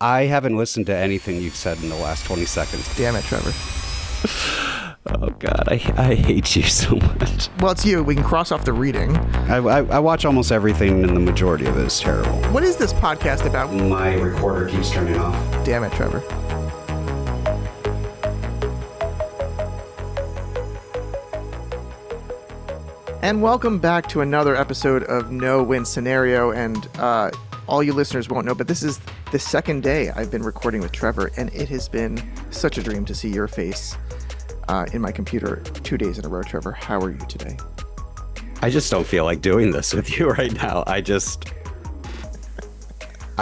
I haven't listened to anything you've said in the last 20 seconds. Damn it, Trevor. Oh God, I hate you so much. Well, it's you. We can cross off the reading. I watch almost everything, and the majority of it is terrible. What is this podcast about? My recorder keeps turning off. Damn it, Trevor. And welcome back to another episode of No Win Scenario. And all you listeners won't know, but this is the second day I've been recording with Trevor, and it has been such a dream to see your face in my computer 2 days in a row. Trevor, how are you today? I just don't feel like doing this with you right now. I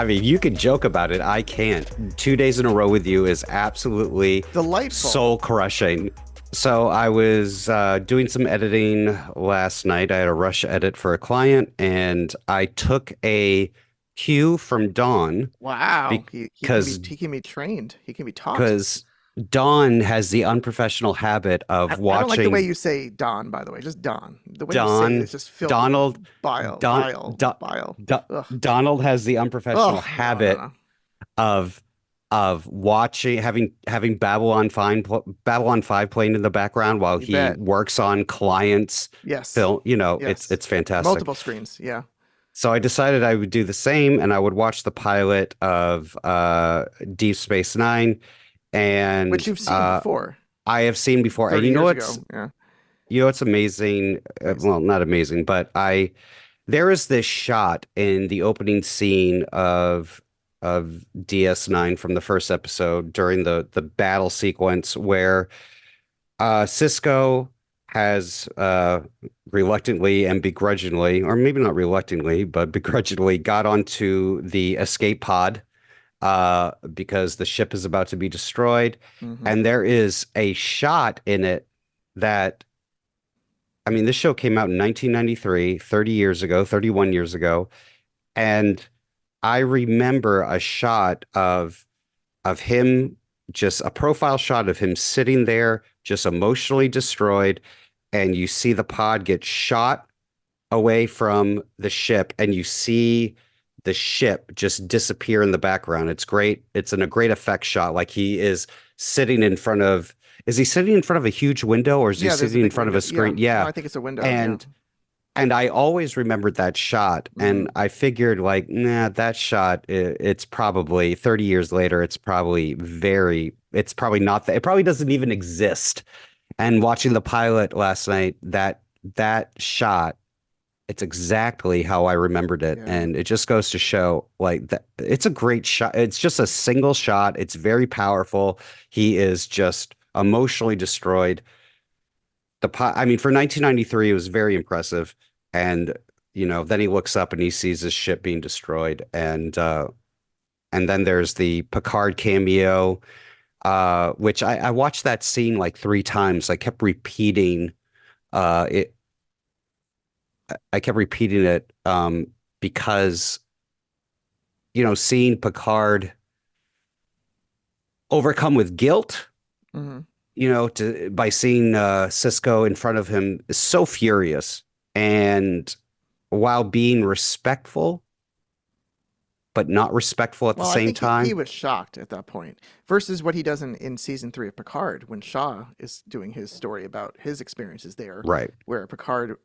mean, you could joke about it. I can't. 2 days in a row with you is absolutely Delightful. soul crushing. So I was doing some editing last night. I had a rush edit for a client, and I took a cue from Don. Wow. Because he can be trained. He can be taught. Because Don has the unprofessional habit of watching. I don't like the way you say Don, by the way. Just Don. The way Don, you say it is just filled Donald, with bile. Don, bile. Donald has the unprofessional habit of watching, having Babylon 5 playing in the background while he works on clients. Yes. Film. Yes. It's fantastic. Multiple screens. Yeah. So I decided I would do the same, and I would watch the pilot of Deep Space Nine, and which you've seen before. I have seen before, and you know what's amazing? Well, not amazing, but there is this shot in the opening scene of DS9 from the first episode during the battle sequence where Cisco has reluctantly and begrudgingly, or maybe not reluctantly, but begrudgingly got onto the escape pod because the ship is about to be destroyed. Mm-hmm. And there is a shot in it that, I mean, this show came out in 1993, 31 years ago. And I remember a shot of him, just a profile shot of him sitting there, just emotionally destroyed. And you see the pod get shot away from the ship, and you see the ship just disappear in the background. It's great. It's in a great effect shot. Like he is sitting in front of, is he sitting in front of a huge window, or is he sitting in front of a screen? Yeah. No, I think it's a window. And I always remembered that shot, and I figured, like, nah, that shot, it's probably 30 years later, it's probably not that, it probably doesn't even exist. And watching the pilot last night, that shot, it's exactly how I remembered it. Yeah. And it just goes to show, like, that it's a great shot. It's just a single shot. It's very powerful. He is just emotionally destroyed. I mean, for 1993, it was very impressive. And, then he looks up and he sees his ship being destroyed. And then there's the Picard cameo, which I watched that scene like 3 times. I kept repeating it. I kept repeating it because, seeing Picard overcome with guilt, by seeing Cisco in front of him is so furious, and while being respectful, but not respectful at the same time. He was shocked at that point versus what he does in season 3 of Picard when Shaw is doing his story about his experiences there. Right. Where Picard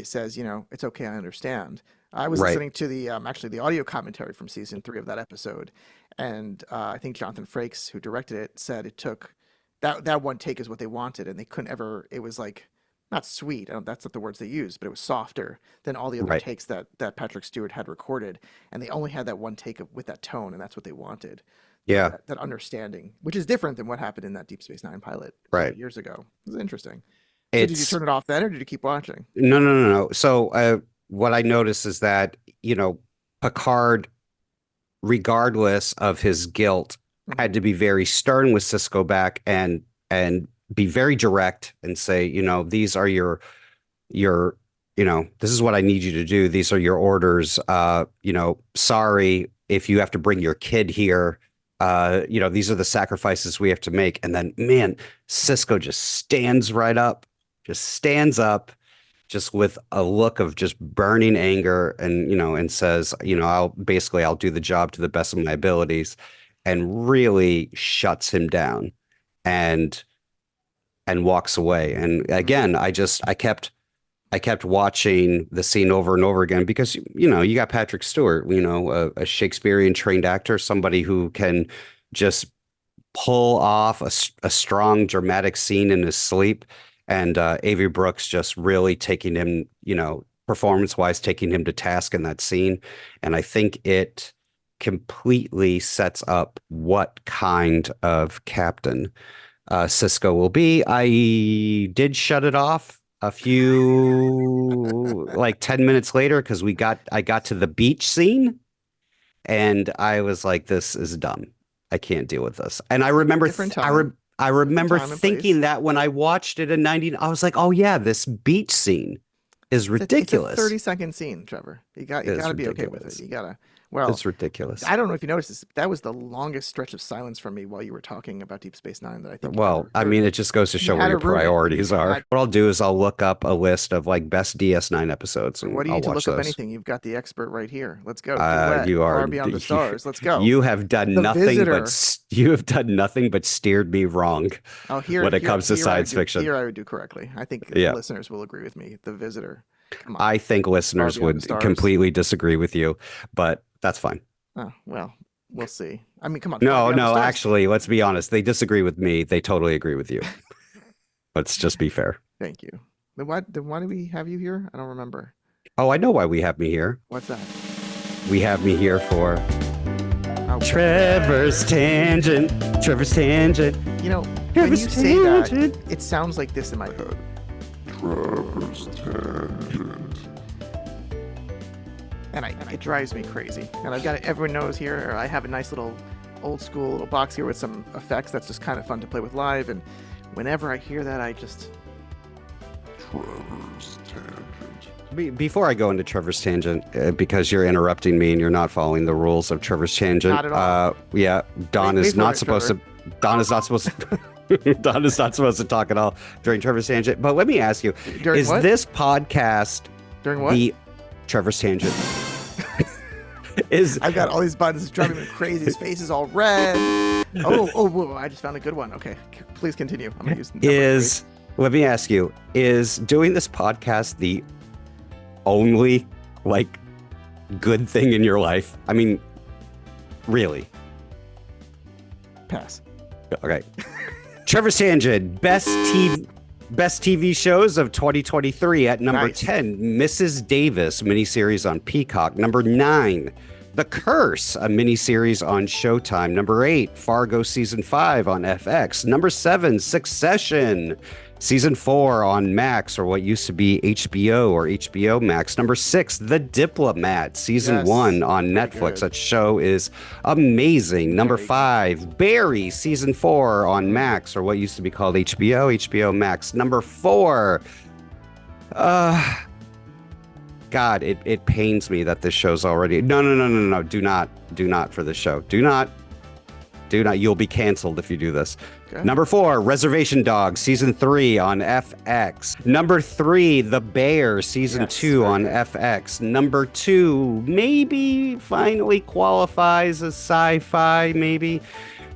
says, it's okay, I understand. I was listening to the actually the audio commentary from season 3 of that episode, and I think Jonathan Frakes, who directed it, said it took that one take is what they wanted, and they couldn't ever. It was like not sweet. That's not the words they used, but it was softer than all the other takes that Patrick Stewart had recorded, and they only had that one take with that tone, and that's what they wanted. Yeah, that understanding, which is different than what happened in that Deep Space Nine pilot years ago. It was interesting. So did you turn it off then, or did you keep watching? No. So what I noticed is that Picard, regardless of his guilt, had to be very stern with Cisco back and be very direct and say, these are your, this is what I need you to do. These are your orders. Sorry if you have to bring your kid here. These are the sacrifices we have to make. And then, man, Cisco just stands up just with a look of just burning anger, and and says, I'll do the job to the best of my abilities, and really shuts him down and walks away. And Mm-hmm. again, I kept watching the scene over and over again because you got Patrick Stewart, a Shakespearean trained actor, somebody who can just pull off a strong dramatic scene in his sleep. And Avery Brooks just really taking him, performance wise, taking him to task in that scene. And I think it completely sets up what kind of captain Cisco will be. I did shut it off a few, like 10 minutes later, because I got to the beach scene, and I was like, this is dumb. I can't deal with this. And I remember, Different time, I different remember time and place. thinking that when I watched it in 90, I was like, oh yeah, this beach scene is It's a ridiculous. 30-second scene, Trevor. You It's gotta be okay with it. ridiculous. You gotta. Well, It's ridiculous. I don't know if you noticed this. That was the longest stretch of silence from me while you were talking about Deep Space Nine that I think you've Well, ever I heard. mean, it just goes to You show where had to your ruin it. priorities You are. had. What I'll do is I'll look up a list of like best DS9 episodes, and What do you I'll need to watch look up those. anything? You've got the expert right here. Let's go. Duet. You are Far beyond the stars. Let's go. you have done The nothing but Visitor. you have done nothing but steered me wrong Oh, when it comes to I would science do. fiction. Here I would do correctly. I think Yeah, listeners will agree with me. The Visitor. Come on. I think Far listeners beyond the would stars. completely disagree with you, but that's fine. Oh, well, we'll see. I mean, come on. Far No, beyond the no, stars. actually, let's be honest. They disagree with me. They totally agree with you. Let's just be fair. Thank you. Then why do we have you here? I don't remember. Oh, I know why we have me here. What's that? We have me here for Oh, Trevor's Tangent. Trevor's Tangent. you know, when Trevor's you say that, Tangent. it sounds like this in my head. Trevor's Tangent. And it drives me crazy. And I've got everyone knows here. I have a nice little old school little box here with some effects that's just kind of fun to play with live. And whenever I hear that, I just Trevor's Tangent. Before I go into Trevor's Tangent, because you're interrupting me and you're not following the rules of Trevor's Tangent. Not at all. Yeah, Don Wait is for not it, supposed Trevor. to. Don is not supposed to. Don is not supposed to talk at all during Trevor's Tangent. But let me ask you: During is what? this podcast During what? the Trevor's Tangent? Is I've got all these buttons driving me crazy. His face is all red. Whoa, I just found a good one. Okay, please continue. I'm gonna use number is let me ask you: is doing this podcast the only like good thing in your life? I mean, really? 3. Pass. Okay. Trevor's Tangent, best TV shows of 2023 at number Nice. 10, Mrs. Davis miniseries on Peacock. Number 9, The Curse, a miniseries on Showtime. Number 8, Fargo season 5 on FX. Number 7, Succession season 4 on Max, or what used to be HBO or HBO Max. Number 6, The Diplomat season Yes, 1 on very Netflix. good. That show is amazing. Number Very good. 5, Barry season 4 on Max, or what used to be called HBO Max. Number 4, God, it pains me that this show's already. No. Do not for this show. Do not. You'll be canceled if you do this. Okay. Number 4, Reservation Dogs season 3 on FX. Number 3, The Bear season Yes, 2 very on good. FX. Number 2, maybe finally qualifies as sci-fi, maybe.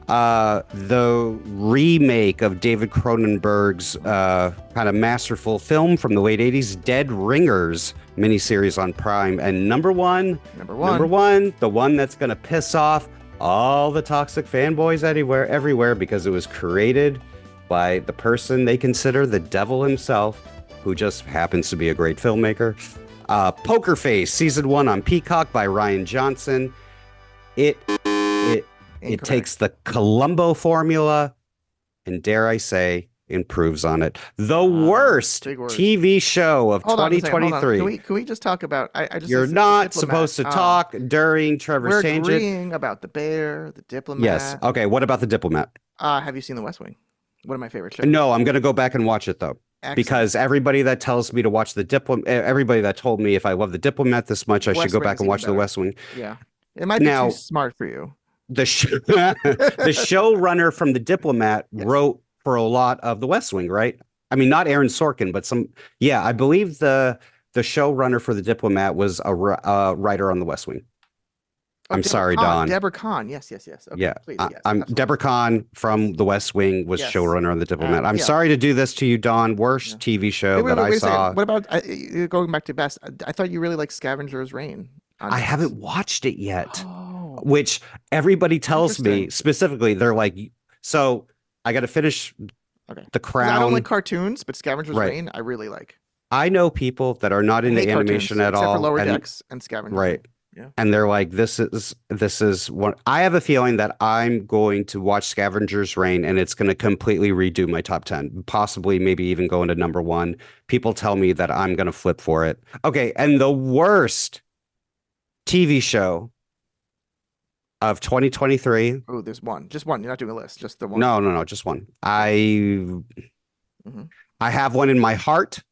The remake of David Cronenberg's kind of masterful film from the late 80s, Dead Ringers miniseries on Prime. And number one, the one that's going to piss off all the toxic fanboys everywhere, because it was created by the person they consider the devil himself, who just happens to be a great filmmaker. Poker Face season 1 on Peacock by Ryan Johnson. It Incorrect. takes the Columbo formula and, dare I say, improves on it. The worst big words. TV show of Hold on a second, hold on. 2023. Can we just talk about? I just You're listened to not Diplomat. supposed to talk during Trevor's We're Tangent. agreeing about the Bear, the Diplomat. Yes. Okay. What about The Diplomat? Have you seen The West Wing? One of my favorite shows. No, I'm going to go back and watch it, though. Excellent. Because everybody that tells me to watch The Diplomat, everybody that told me if I love The Diplomat this much, I should West go Wing back is and even watch The better. West Wing. Yeah, it might be Now- too smart for you. The showrunner from The Diplomat Yes. wrote for a lot of The West Wing, right? I mean, not Aaron Sorkin, but some. Yeah, I believe the showrunner for The Diplomat was a writer on The West Wing. Oh, I'm Deborah sorry, Kahn. Don. Deborah Kahn. Yes, yes, yes. Okay, Yeah, please, yes, I'm absolutely. Deborah Kahn from The West Wing was Yes. showrunner on The Diplomat. I'm Yeah. sorry to do this to you, Don. Yeah. Worst TV show Wait, that I wait a second. saw. What about going back to best? I thought you really liked Scavenger's Reign on I Netflix. haven't watched it yet, Oh, which everybody tells me interesting. specifically. They're like, so I got to finish Okay. The 'Cause I don't like Crown. cartoons, but Scavenger's Right. Reign I really like. I know people that are not I into hate animation cartoons, at except for all, Lower and Decks and Scavenger's right. Reign. Yeah. And they're like, this is one. I have a feeling that I'm going to watch Scavenger's Reign and it's going to completely redo my top 10, possibly maybe even go into number one. People tell me that I'm going to flip for it. Okay. And the worst TV show of 2023. Oh, there's one. Just one. You're not doing a list. Just the one. No, just one. Mhm. I have one in my heart,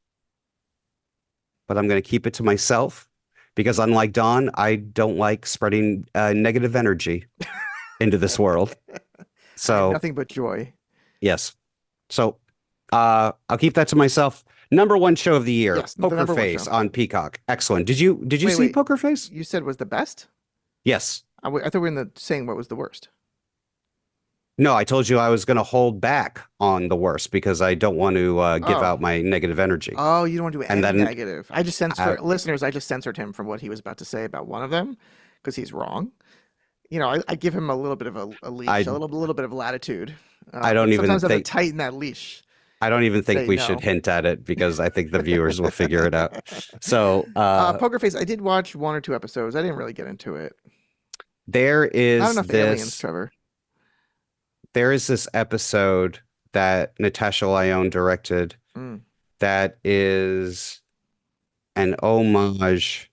but I'm going to keep it to myself because unlike Don, I don't like spreading negative energy into this world. I have So nothing but joy. yes. So I'll keep that to myself. Number one show of the year, Yes, the Poker number one Face show. on Peacock. Excellent. Did you see Wait. Poker Face? You said was the best? Yes. I thought we were saying what was the worst. No, I told you I was going to hold back on the worst because I don't want to give Oh. out my negative energy. Oh, you don't want to do And any then- negative. I just censored listeners. I just censored him from what he was about to say about one of them because he's wrong. You know, I give him a little bit of a leash, I- a little bit of latitude. I don't but even sometimes I have to think- tighten that leash. I don't even think Say we no. should hint at it because I think the viewers will figure it out. So Poker Face. I did watch one or two episodes. I didn't really get into it. there is Not enough aliens, this. Trevor. There is this episode that Natasha Lyonne directed Mm. that is an homage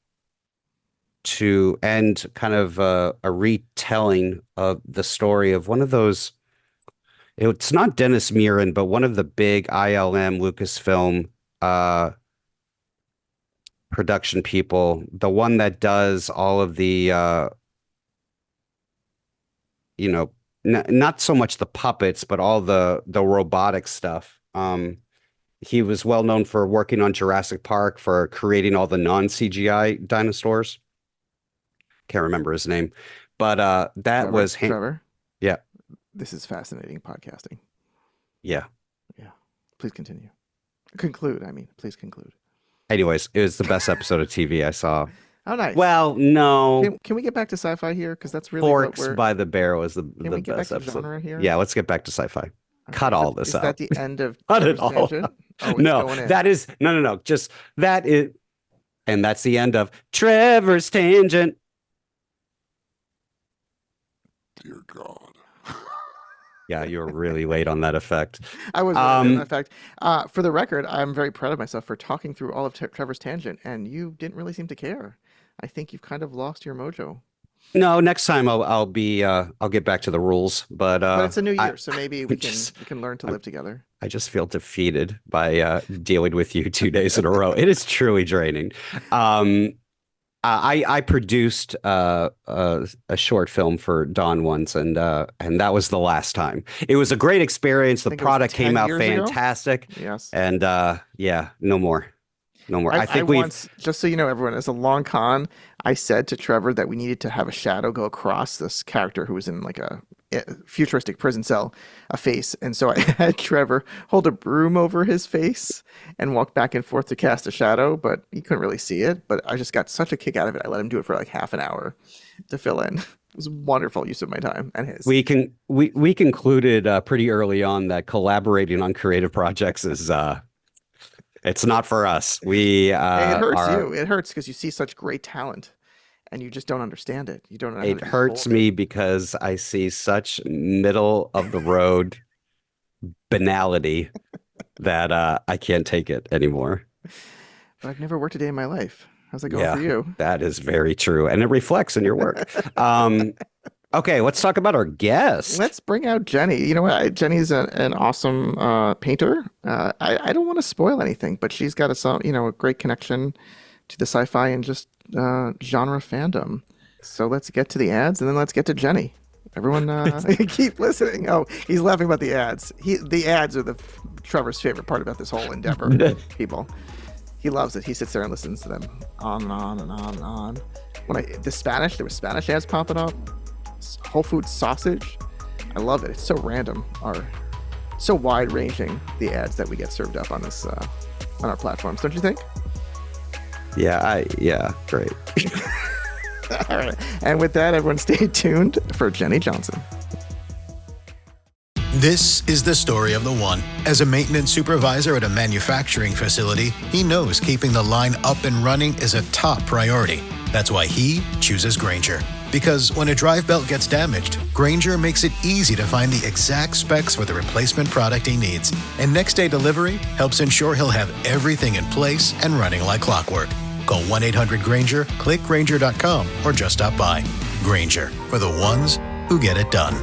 to and kind of a retelling of the story of one of those. It's not Dennis Muren, but one of the big ILM Lucasfilm production people, the one that does all of the not so much the puppets, but all the robotic stuff. He was well known for working on Jurassic Park, for creating all the non-CGI dinosaurs. Can't remember his name, but that Trevor, was Trevor. Yeah. This is fascinating podcasting. Yeah. Please continue. Conclude. I mean, please conclude. Anyways, it was the best episode of TV I saw. Oh, nice. Well, no. Can we get back to sci-fi here? Because that's really what Forks we're. by the Bear was the Can we get back best to episode. genre here? Yeah, let's get back to sci-fi. Okay, Cut all this is out. that the end of Cut it Trevor's all tangent? out. Oh, it's No, going in. that is no. Just that is, and that's the end of Trevor's tangent. Dear God. Yeah, you were really late on that effect. I was really in fact. For the record, I'm very proud of myself for talking through all of Trevor's tangent, and you didn't really seem to care. I think you've kind of lost your mojo. No, next time I'll get back to the rules, but it's a new year, so maybe we just- can learn to live together. I just feel defeated by dealing with you 2 days in a row. It is truly draining. I produced a short film for Don once, and that was the last time. It was a great experience. The think it was product 10 came out years ago? fantastic, Yes. and yeah, no more. I think we've once, just so you know, everyone, as a long con, I said to Trevor that we needed to have a shadow go across this character who was in like a futuristic prison cell, a face. And so I had Trevor hold a broom over his face and walk back and forth to cast a shadow, but he couldn't really see it. But I just got such a kick out of it. I let him do it for like half an hour to fill in. It was a wonderful use of my time and his. we concluded pretty early on that collaborating on creative projects is it's not for us. We it hurts are, you. It hurts because you see such great talent and you just don't understand it. You don't know how It to hurts behold it. me because I see such middle of the road banality that I can't take it anymore. But I've never worked a day in my life. How's that going for you? That is very true, and it reflects in your work. Okay, let's talk about our guest. Let's bring out Jenny. You know what? Jenny's an awesome painter. I don't want to spoil anything, but she's got a great connection to the sci-fi and just genre fandom. So let's get to the ads, and then let's get to Jenny. Everyone, keep listening. Oh, he's laughing about the ads. The ads are Trevor's favorite part about this whole endeavor. People, he loves it. He sits there and listens to them on and on and on and on. There was Spanish ads popping up. Whole Foods sausage. I love it. It's so random. So wide ranging, the ads that we get served up on this on our platforms, don't you think? Yeah, great. All right. And with that, everyone stay tuned for Jenny Johnson. This is the story of the one. As a maintenance supervisor at a manufacturing facility, he knows keeping the line up and running is a top priority. That's why he chooses Grainger. Because when a drive belt gets damaged, Grainger makes it easy to find the exact specs for the replacement product he needs. And next day delivery helps ensure he'll have everything in place and running like clockwork. Call 1-800-GRAINGER, click Grainger.com, or just stop by. Grainger, for the ones who get it done.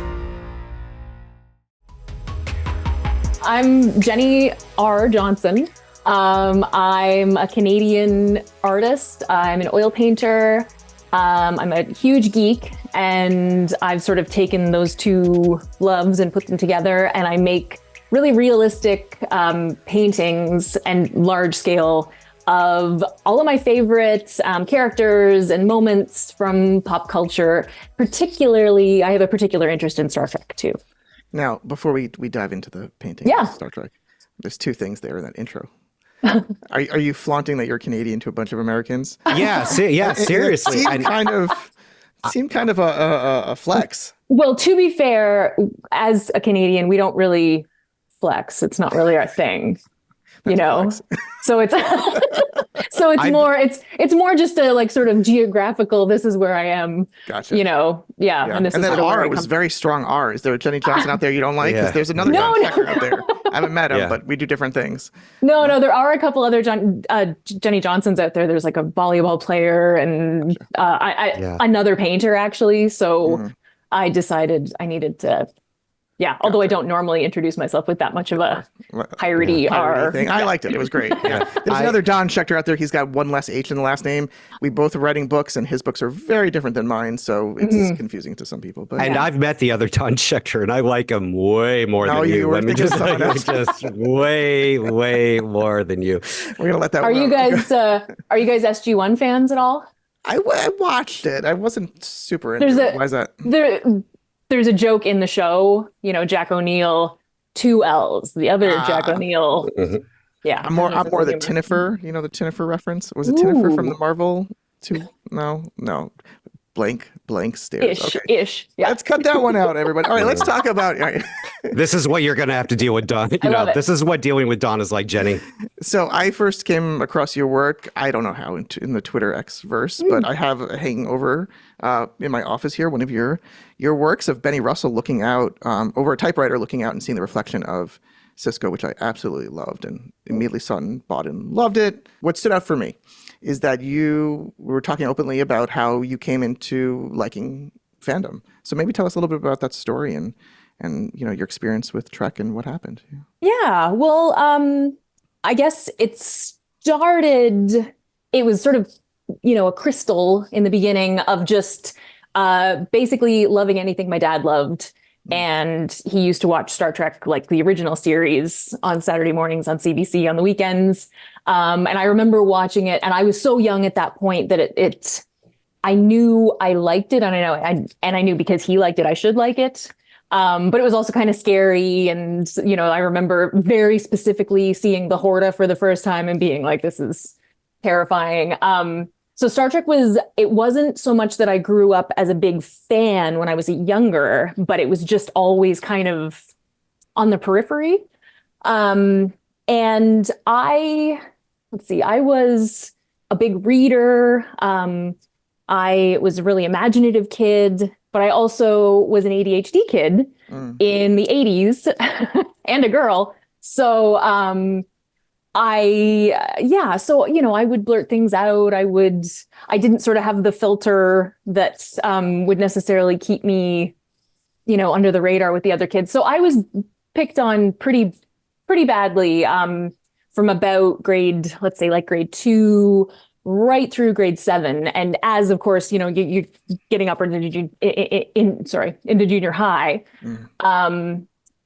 I'm Jenny R. Johnson. I'm a Canadian artist. I'm an oil painter. I'm a huge geek, and I've sort of taken those two loves and put them together, and I make really realistic paintings and large scale of all of my favorite characters and moments from pop culture. Particularly, I have a particular interest in Star Trek too. Now, before we dive into the painting of Star Trek, there's two things there in that intro. Are you flaunting that you're Canadian to a bunch of Americans? Yeah, seriously. It seemed kind of a flex. Well, to be fair, as a Canadian, we don't really flex. It's not really our thing, you know. So it's it's more just a like sort of geographical. This is where I am. Gotcha. You know, yeah. And then R was very strong. R. Is there a Jenny Johnson out there you don't like? Because there's another John Checker out there. I haven't met him, but we do different things. No, there are a couple other Jenny Johnsons out there. There's like a volleyball player and another painter actually. So I decided I needed to. Yeah, although I don't normally introduce myself with that much of a piratey R thing. I liked it. It was great. Yeah. There's another Don Schechter out there. He's got one less H in the last name. We both are writing books, and his books are very different than mine, so it's confusing to some people. But I've met the other Don Schechter, and I like him way more than you. Let me just tell you, just way more than you. We're gonna let that. Are you guys SG-1 fans at all? I watched it. I wasn't super into it. Why is that? There's a joke in the show, you know, Jack O'Neill, 2 L's, the other Jack O'Neill. Yeah. I'm more the Tinnifer, you know, the Tinnifer reference. Was it Tinnifer from the Marvel? No. Blank stares. Ish. Yeah. Let's cut that one out, everybody. All right, let's talk about. This is what you're going to have to deal with, Don. This is what dealing with Don is like, Jenny. So I first came across your work. I don't know how in the Twitter X-verse, but I have hanging over in my office here one of your works of Benny Russell looking out over a typewriter, looking out and seeing the reflection of Cisco, which I absolutely loved and immediately saw and bought and loved it. What stood out for me is that you were talking openly about how you came into liking fandom. So maybe tell us a little bit about that story and you know your experience with Trek and what happened. Yeah, well, I guess it was sort of, you know, a crystal in the beginning of just basically loving anything my dad loved. And he used to watch Star Trek, like the original series, on Saturday mornings on CBC on the weekends. And I remember watching it, and I was so young at that point that I knew I liked it, and I knew because he liked it, I should like it. But it was also kind of scary, and you know, I remember very specifically seeing the Horta for the first time and being like, "This is terrifying." So Star Trek wasn't so much that I grew up as a big fan when I was younger, but it was just always kind of on the periphery. And I was a big reader. I was a really imaginative kid, but I also was an ADHD kid in the 80s and a girl. So, so, you know, I would blurt things out. I didn't sort of have the filter that would necessarily keep me, you know, under the radar with the other kids. So I was picked on pretty badly from about grade 2 right through grade 7. And as, of course, you're getting up into junior high,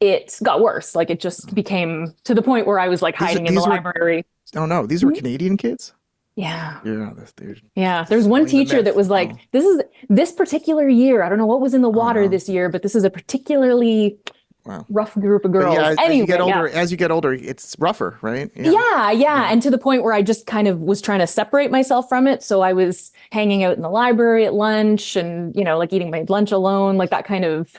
it got worse. Like it just became to the point where I was like hiding in the library. Oh no, these were Canadian kids? Yeah. Yeah. There's one teacher that was like, this particular year, I don't know what was in the water this year, but this is a particularly rough group of girls. Yeah, anyway, as you get older, it's rougher, right? Yeah. And to the point where I just kind of was trying to separate myself from it. So I was hanging out in the library at lunch and, like eating my lunch alone, like that kind of,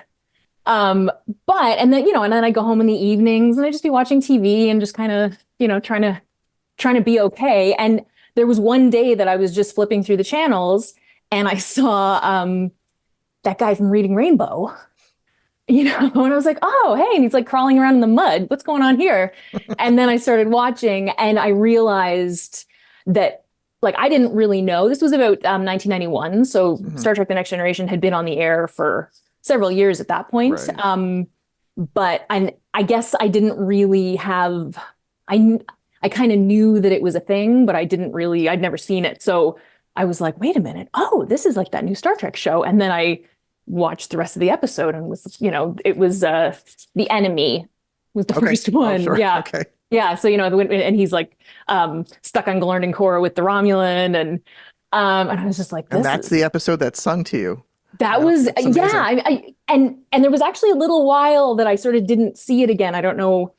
and then I go home in the evenings and I just be watching TV and just kind of, trying to be okay. And there was one day that I was just flipping through the channels and I saw that guy from Reading Rainbow, and I was like, oh, hey, and he's like crawling around in the mud. What's going on here? And then I started watching and I realized that like I didn't really know. This was about 1991. So Star Trek The Next Generation had been on the air for several years at that point. Right. But I guess I didn't really have, I kind of knew that it was a thing, but I'd never seen it. So I was like, wait a minute. Oh, this is like that new Star Trek show. And then I watched the rest of the episode and was, it was The Enemy was the first one. Oh, sure. Yeah. Okay. Yeah. So, and he's like stuck on Galorndon Core with the Romulan. And I was just like, and that's the episode that sung to you. That was, yeah. And there was actually a little while that I sort of didn't see it again. I don't know.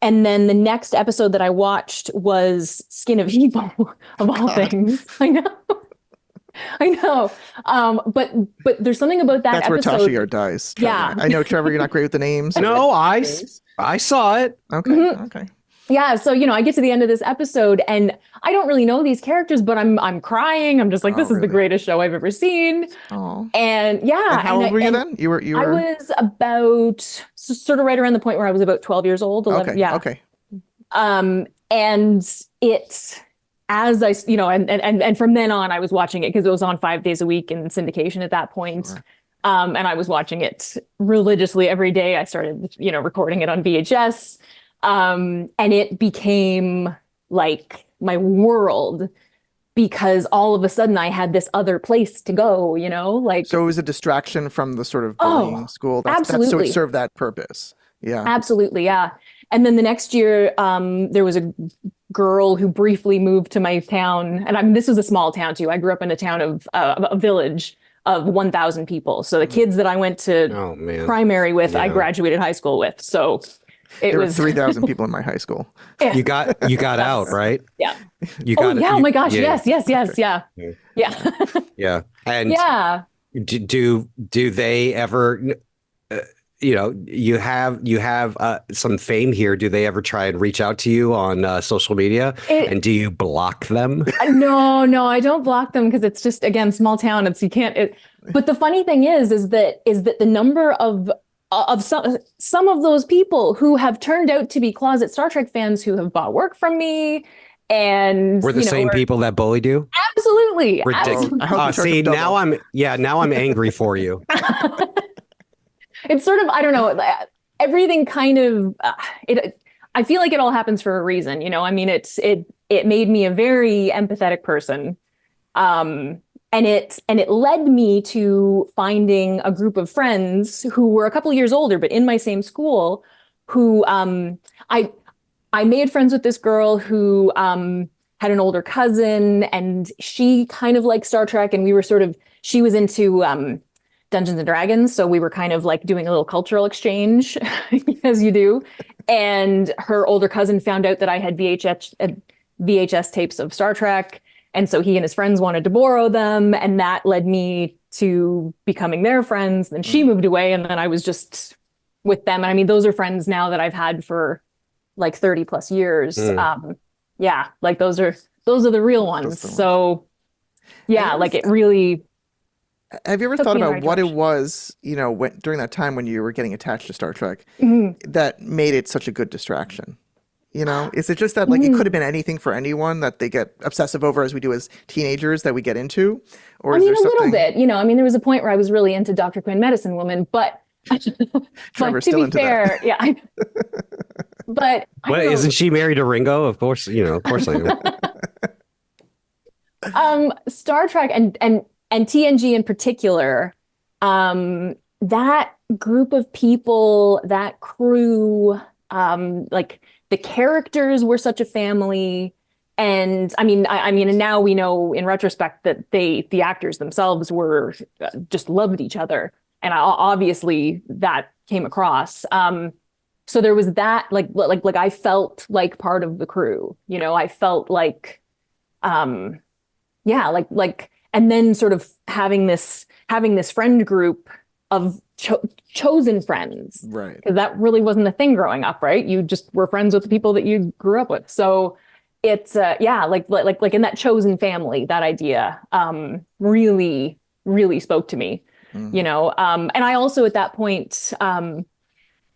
And then the next episode that I watched was Skin of Evil, of all things. I know. But there's something about that episode. That's where Tasha dies. Trevor. Yeah. I know, Trevor, you're not great with the names. No, I saw it. Okay. Okay. Yeah. So, I get to the end of this episode and I don't really know these characters, but I'm crying. I'm just like, this is the greatest show I've ever seen. Oh. And yeah. And how old were you then? You were. I was about sort of right around the point where I was about 12 years old. 11, okay. Yeah. Okay. And it, as I, and from then on, I was watching it because it was on 5 days a week in syndication at that point. Sure. And I was watching it religiously every day. I started, recording it on VHS. And it became like my world because all of a sudden I had this other place to go, like. So it was a distraction from the sort of bullying school. Absolutely. So it served that purpose. Yeah. Absolutely. Yeah. And then the next year, there was a girl who briefly moved to my town. And this was a small town too. I grew up in a town of a village of 1,000 people. So the kids that I went to primary with, I graduated high school with. So there were 3,000 people in my high school. Yeah. You got out, right? Yeah. Oh my gosh. Yeah. Yes. Yeah. Yeah. And yeah. Do they ever, you have some fame here. Do they ever try and reach out to you on social media? And do you block them? No, I don't block them because it's just, again, small town. But the funny thing is that the number of some of those people who have turned out to be closet Star Trek fans who have bought work from me and were the same people that bullied you. Absolutely. Ridiculous. See, now I'm angry for you. It's sort of, I don't know, everything kind of I feel like it all happens for a reason, I mean, it made me a very empathetic person. And it led me to finding a group of friends who were a couple years older, but in my same school, who I made friends with this girl who had an older cousin, and she kind of liked Star Trek, and she was into Dungeons and Dragons, so we were kind of like doing a little cultural exchange, as you do. And her older cousin found out that I had VHS tapes of Star Trek. And so he and his friends wanted to borrow them. And that led me to becoming their friends. Then she moved away and then I was just with them. And I mean, those are friends now that I've had for like 30 plus years. Yeah, like those are the real ones. So yeah, like it really. Have you ever thought about what it was, during that time when you were getting attached to Star Trek that made it such a good distraction? Is it just that like it could have been anything for anyone that they get obsessive over as we do as teenagers that we get into? Or I mean, a little bit, I mean, there was a point where I was really into Dr. Quinn Medicine Woman, but Trevor's still into fair, that. Yeah. But isn't she married to Ringo? Of course, of course I am. Star Trek and TNG in particular, that group of people, that crew, like the characters were such a family. And and now we know in retrospect that the actors themselves were just loved each other, and obviously that came across. So there was that, like I felt like part of the crew, I felt like, yeah, and then sort of having this friend group of chosen friends, Right. because that really wasn't a thing growing up, right? You just were friends with the people that you grew up with. So it's yeah, like in that chosen family, that idea really, really spoke to me, and I also at that point,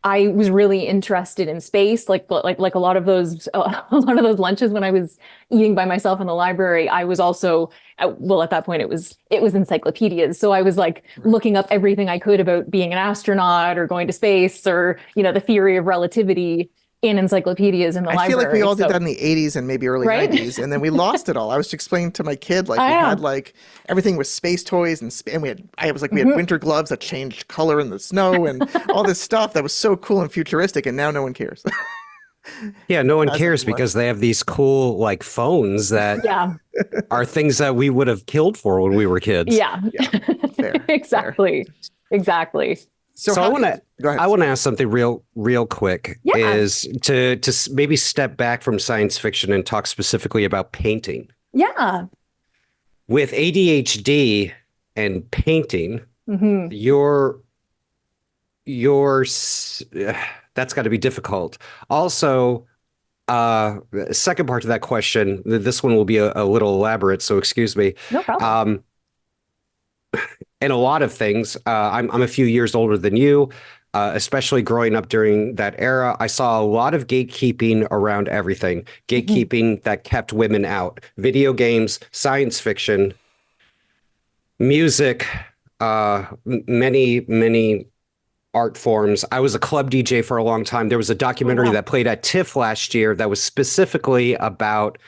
I was really interested in space, like a lot of those lunches when I was eating by myself in the library. I was also, well, at that point it was encyclopedias, so I was like looking up everything I could about being an astronaut or going to space, or the theory of relativity in encyclopedias in the library. I feel like we all did that in the 80s and maybe early 90s, and then we lost it all. I was explaining to my kid, like, we had like everything was space toys, and we had winter gloves that changed color in the snow and all this stuff that was so cool and futuristic, and now no one cares. Yeah, no one cares because they have these cool like phones that are things that we would have killed for when we were kids. Yeah. Fair. Exactly. So I want to ask something real quick. Yeah. Is to maybe step back from science fiction and talk specifically about painting. Yeah. With ADHD and painting, your that's got to be difficult. Also, second part to that question, this one will be a little elaborate, so excuse me. No problem. And a lot of things, I'm a few years older than you, especially growing up during that era. I saw a lot of gatekeeping around everything. Gatekeeping that kept women out. Video games, science fiction, music, many art forms. I was a club DJ for a long time. There was a documentary that played at TIFF last year that was specifically about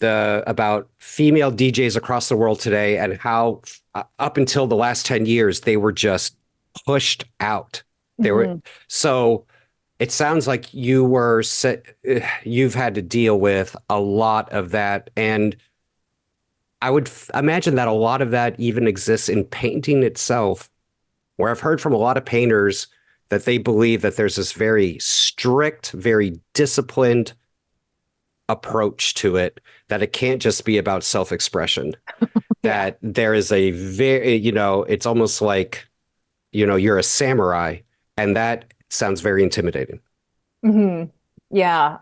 female DJs across the world today, and how up until the last 10 years they were just pushed out. They were, so it sounds like you've had to deal with a lot of that, and I would imagine that a lot of that even exists in painting itself, where I've heard from a lot of painters that they believe that there's this very strict, very disciplined approach to it, that it can't just be about self-expression. That there is a very, it's almost like, you're a samurai, and that sounds very intimidating. Yeah.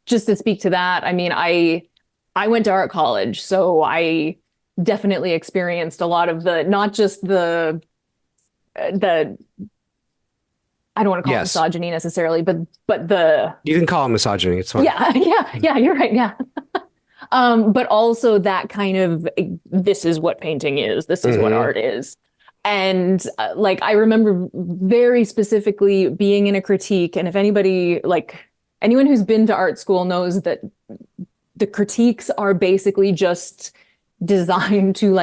Just to speak to that, I mean, I went to art college, so I definitely experienced a lot of not just the I don't want to call it misogyny necessarily, but the... You can call it misogyny. It's fine. Yeah, you're right. Yeah. But also that kind of, this is what painting is. This is what art is. And I remember very specifically being in a critique. And if anybody, anyone who's been to art school knows that the critiques are basically just designed to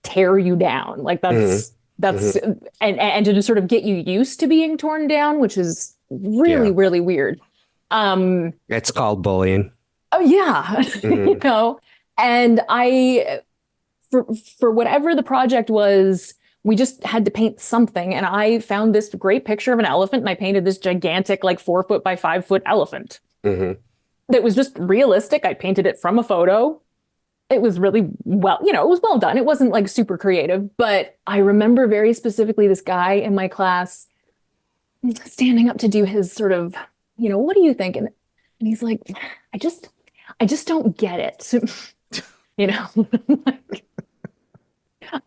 tear you down. That's and to just sort of get you used to being torn down, which is really, really weird. It's called bullying. Oh yeah. And I, for whatever the project was, we just had to paint something. And I found this great picture of an elephant, and I painted this gigantic 4 foot by 5 foot elephant. That was just realistic. I painted it from a photo. It was really well, it was well done. It wasn't super creative, but I remember very specifically this guy in my class standing up to do his sort of, what do you think? And he's like, I just don't get it.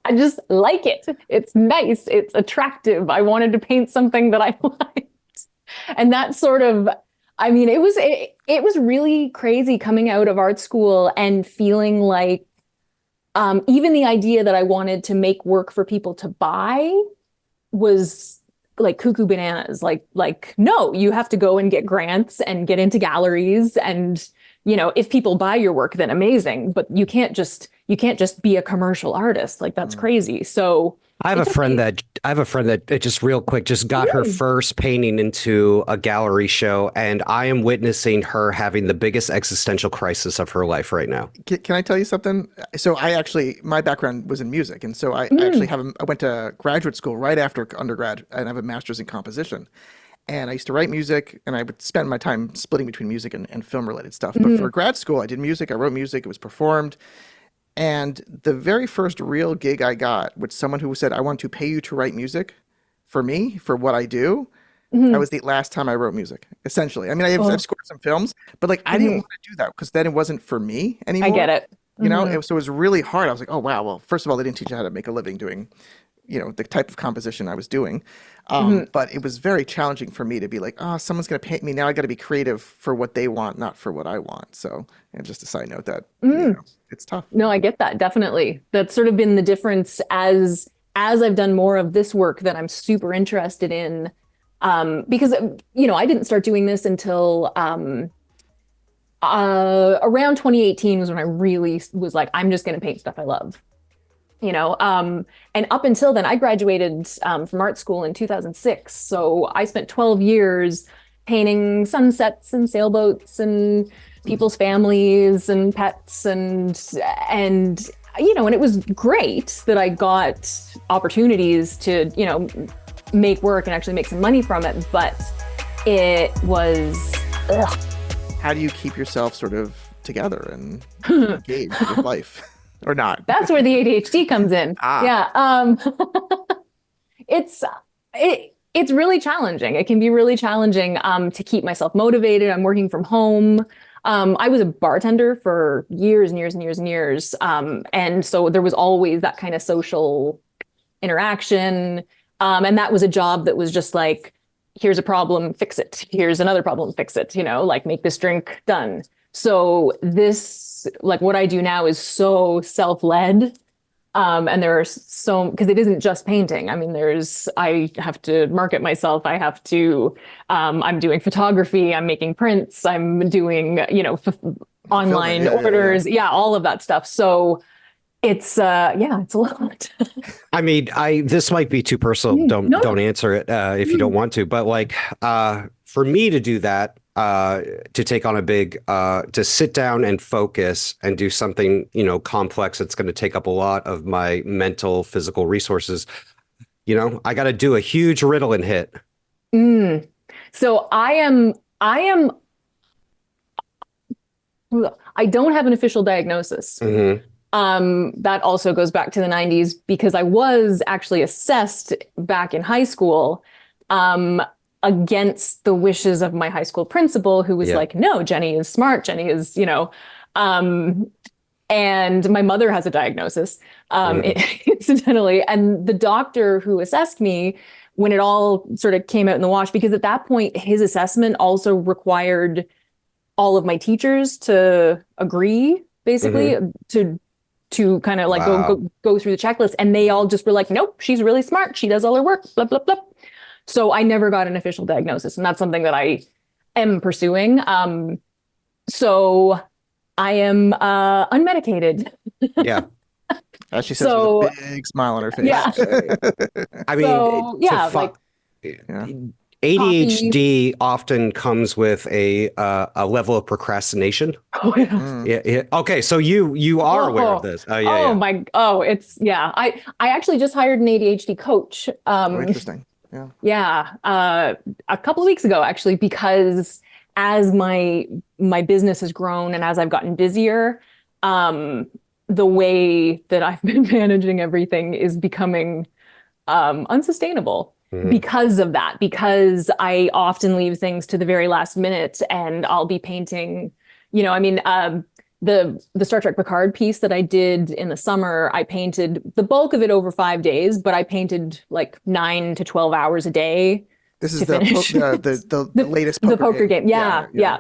I just like it. It's nice. It's attractive. I wanted to paint something that I liked. And that sort of, it was really crazy coming out of art school and feeling like even the idea that I wanted to make work for people to buy was cuckoo bananas. No, you have to go and get grants and get into galleries and if people buy your work, then amazing, but you can't just be a commercial artist. Like that's crazy. So I have a friend that just real quick just got her first painting into a gallery show, and I am witnessing her having the biggest existential crisis of her life right now. Can I tell you something? So my background was in music, and so I went to graduate school right after undergrad, and I have a master's in composition. And I used to write music, and I would spend my time splitting between music and film related stuff. But for grad school, I did music, I wrote music, it was performed. And the very first real gig I got was someone who said, I want to pay you to write music for me, for what I do. That was the last time I wrote music, essentially. I mean, I've scored some films, but like I didn't want to do that because then it wasn't for me anymore. I get it. So it was really hard. I was like, oh, wow. Well, first of all, they didn't teach you how to make a living doing, the type of composition I was doing. But it was very challenging for me to be like, oh, someone's going to pay me. Now I got to be creative for what they want, not for what I want. So, and just a side note that, it's tough. No, I get that. Definitely. That's sort of been the difference as I've done more of this work that I'm super interested in. Because, I didn't start doing this until around 2018 was when I really was like, I'm just going to paint stuff I love. And up until then, I graduated from art school in 2006. So I spent 12 years painting sunsets and sailboats and people's families and pets and it was great that I got opportunities to, make work and actually make some money from it. But it was, How do you keep yourself sort of together and engaged with life? Or not? That's where the ADHD comes in. Yeah. It's really challenging. It can be really challenging to keep myself motivated. I'm working from home. I was a bartender for years and years and years and years. And so there was always that kind of social interaction. And that was a job that was just like, here's a problem, fix it. Here's another problem, fix it. Like make this drink, done. So this, like what I do now is so self-led. And there are because it isn't just painting. I mean, I have to market myself. I have to, I'm doing photography, I'm making prints, I'm doing, online orders. Yeah, all of that stuff. So it's it's a lot. I mean, this might be too personal. Don't answer it if you don't want to. But like, for me to do that, to take on a big, to sit down and focus and do something, complex, that's going to take up a lot of my mental, physical resources. I got to do a huge Ritalin hit. So I don't have an official diagnosis. That also goes back to the 90s because I was actually assessed back in high school, against the wishes of my high school principal, who was like, no, Jenny is smart. Jenny is, and my mother has a diagnosis, incidentally. And the doctor who assessed me, when it all sort of came out in the wash, because at that point, his assessment also required all of my teachers to agree, basically, to kind of like go through the checklist. And they all just were like, nope, she's really smart. She does all her work, blah, blah, blah. So I never got an official diagnosis, and that's something that I am pursuing. So I am unmedicated. Yeah. As she says with a big smile on her face. Yeah. I mean, ADHD often comes with a level of procrastination. Oh yeah. Yeah. Okay, so you are aware of this. Oh yeah. I actually just hired an ADHD coach. Interesting. Yeah. A couple of weeks ago, actually, because as my business has grown and as I've gotten busier, the way that I've been managing everything is becoming unsustainable because of that, because I often leave things to the very last minute, and I'll be painting, the Star Trek Picard piece that I did in the summer, I painted the bulk of it over 5 days, but I painted like 9 to 12 hours a day. This is the latest poker game. Yeah.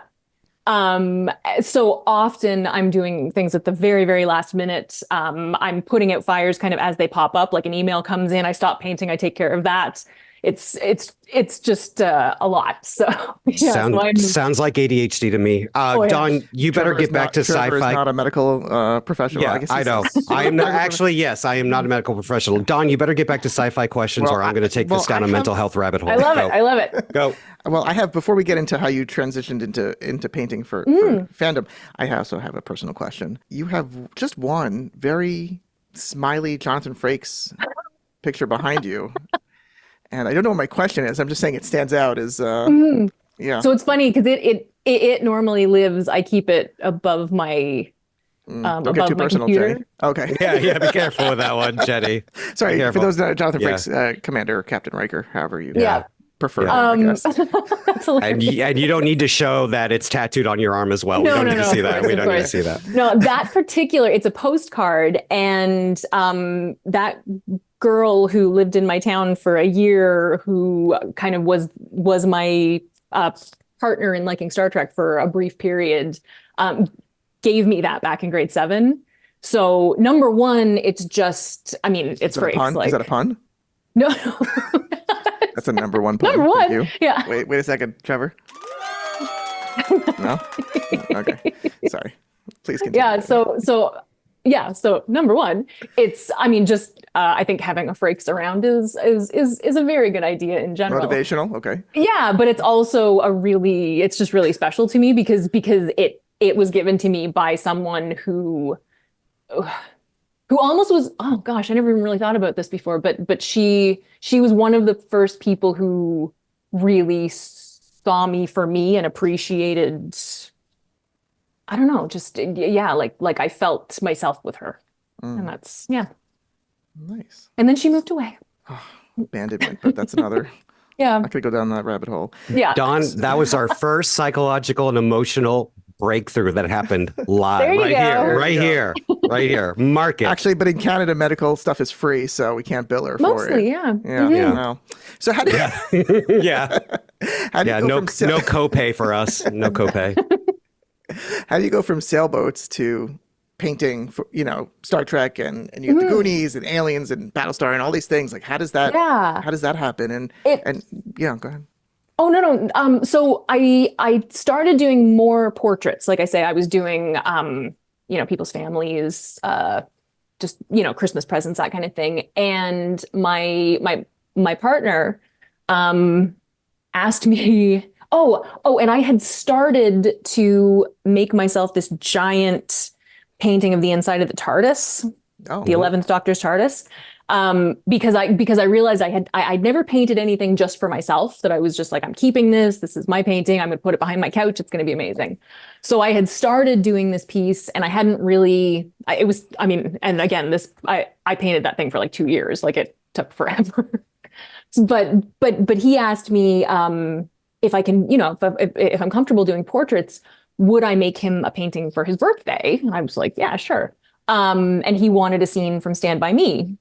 So often I'm doing things at the very, very last minute. I'm putting out fires kind of as they pop up, like an email comes in, I stop painting, I take care of that. it's just a lot. So yeah, Sounds like ADHD to me. Oh, yeah. Don, you better get back to Trevor is sci-fi. not a medical professional. Yeah, I guess I know. I am not actually. Yes, I am not a medical professional. Don, you better get back to sci-fi questions, Well, or I'm going to take this down a mental health rabbit hole. I love Go. it. I love it. Go. Well, I have, before we get into how you transitioned into painting for fandom, I also have a personal question. You have just one very smiley Jonathan Frakes picture behind you. And I don't know what my question is. I'm just saying it stands out as, yeah. So it's funny because it normally lives, I keep it above my Don't above get too my personal, computer. Jenny. Okay. Yeah, be careful with that one, Jenny. Sorry, for careful. those not Jonathan Frakes, Commander or Captain Riker, however you Yeah. prefer, I guess. That's hilarious. And you don't need to show that it's tattooed on your arm as well. We No, don't no, need to no, see of that. course, We of don't need to course. see that. No, that particular, it's a postcard, and that girl who lived in my town for a year, who kind of was my partner in liking Star Trek for a brief period, gave me that back in grade 7. So number one, it's just, I mean, it's Frakes. Like, Is that a pun? no, That's a number one pun. number one. Thank you. Yeah. Wait a second, Trevor. No? Okay. Sorry. Please continue. Yeah. So number one, it's, I mean, just I think having a Frakes around is a very good idea in general. Motivational. Okay. Yeah, but it's also it's just really special to me because it was given to me by someone who almost was, oh gosh, I never even really thought about this before, but she was one of the first people who really saw me for me and appreciated, I don't know, just, yeah, like I felt myself with her. And that's, yeah. Nice. And then she moved away. Abandonment, but that's another. Yeah. I could go down that rabbit hole. Yeah. Don, that was our first psychological and emotional breakthrough that happened live. There you go. Right here. Mark it. Actually, but in Canada, medical stuff is free, so we can't bill her for it. Mostly, yeah. Yeah. Mhm. Wow. So how do you, Yeah. how do you go No from no copay for us. No copay. how do you go from sailboats to painting for, Star Trek and you have the Goonies and Aliens and Battlestar and all these things? Like, how does that happen? And yeah, go ahead. Oh, no. So I started doing more portraits. Like I say, I was doing, people's families, just, Christmas presents, that kind of thing. And my partner, asked me, and I had started to make myself this giant painting of the inside of the TARDIS, the 11th Doctor's TARDIS. Because I realized I'd never painted anything just for myself, that I was just like, I'm keeping this is my painting. I'm going to put it behind my couch. It's going to be amazing. So I had started doing this piece and I hadn't really, and again, I painted that thing for like 2 years. Like it took forever, but he asked me, if I can, if I'm comfortable doing portraits, would I make him a painting for his birthday? And I was like, yeah, sure. And he wanted a scene from Stand By Me.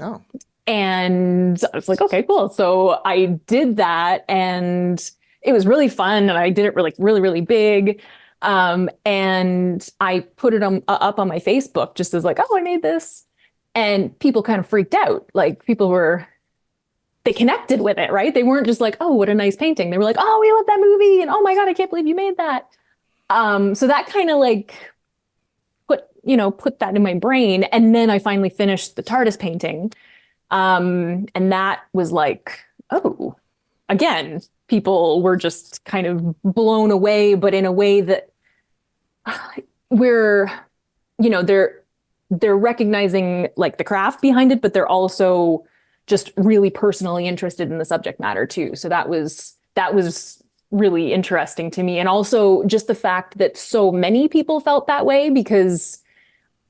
Oh. And I was like, okay, cool. So I did that and it was really fun. And I did it really, really big. And I put it up on my Facebook just as like, oh, I made this. And people kind of freaked out. Like they connected with it, right? They weren't just like, oh, what a nice painting. They were like, oh, we love that movie. And oh my God, I can't believe you made that. So that kind of like put that in my brain. And then I finally finished the TARDIS painting. And that was like, oh, again, people were just kind of blown away, but in a way that they're recognizing like the craft behind it, but they're also just really personally interested in the subject matter too. So that was really interesting to me. And also just the fact that so many people felt that way, because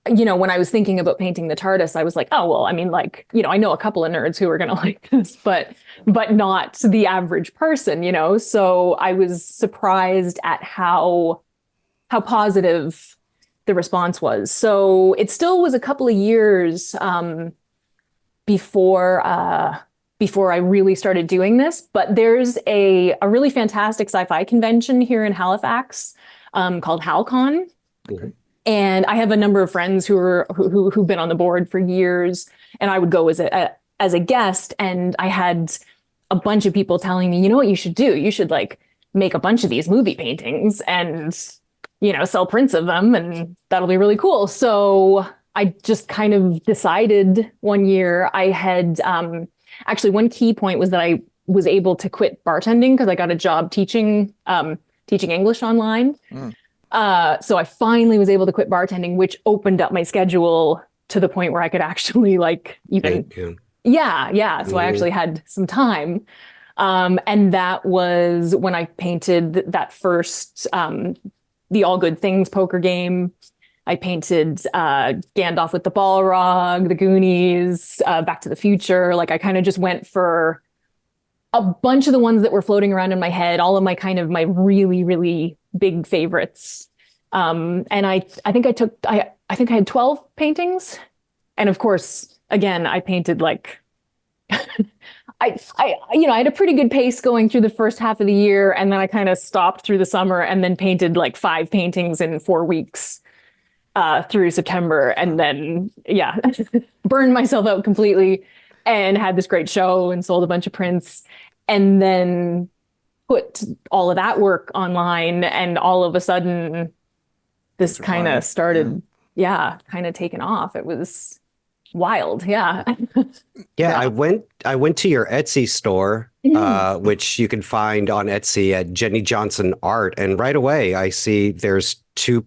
when I was thinking about painting the TARDIS, I was like, oh, well, I mean, like, I know a couple of nerds who are going to like this, but not the average person, So I was surprised at how positive the response was. So it still was a couple of years before I really started doing this, but there's a really fantastic sci-fi convention here in Halifax called HalCon. Okay. And I have a number of friends who've been on the board for years, and I would go as a guest. And I had a bunch of people telling me, you know what you should do? You should like make a bunch of these movie paintings and, sell prints of them, and that'll be really cool. So I just kind of decided one year. I had actually, one key point was that I was able to quit bartending because I got a job teaching English online. So I finally was able to quit bartending, which opened up my schedule to the point where I could actually like even yeah. So I actually had some time. And that was when I painted that first the All Good Things poker game. I painted Gandalf with the Balrog, The Goonies, Back to the Future. Like I kind of just went for a bunch of the ones that were floating around in my head, all of my kind of my really, really big favorites. And I think I had 12 paintings. And of course, again, I painted like I had a pretty good pace going through the first half of the year, and then I kind of stopped through the summer and then painted like 5 paintings in 4 weeks through September, and then burned myself out completely and had this great show and sold a bunch of prints, and then put all of that work online, and all of a sudden this kind of started kind of taking off. It was wild. Yeah. I went to your Etsy store, which you can find on Etsy at Jenny Johnson Art, and right away I see there's two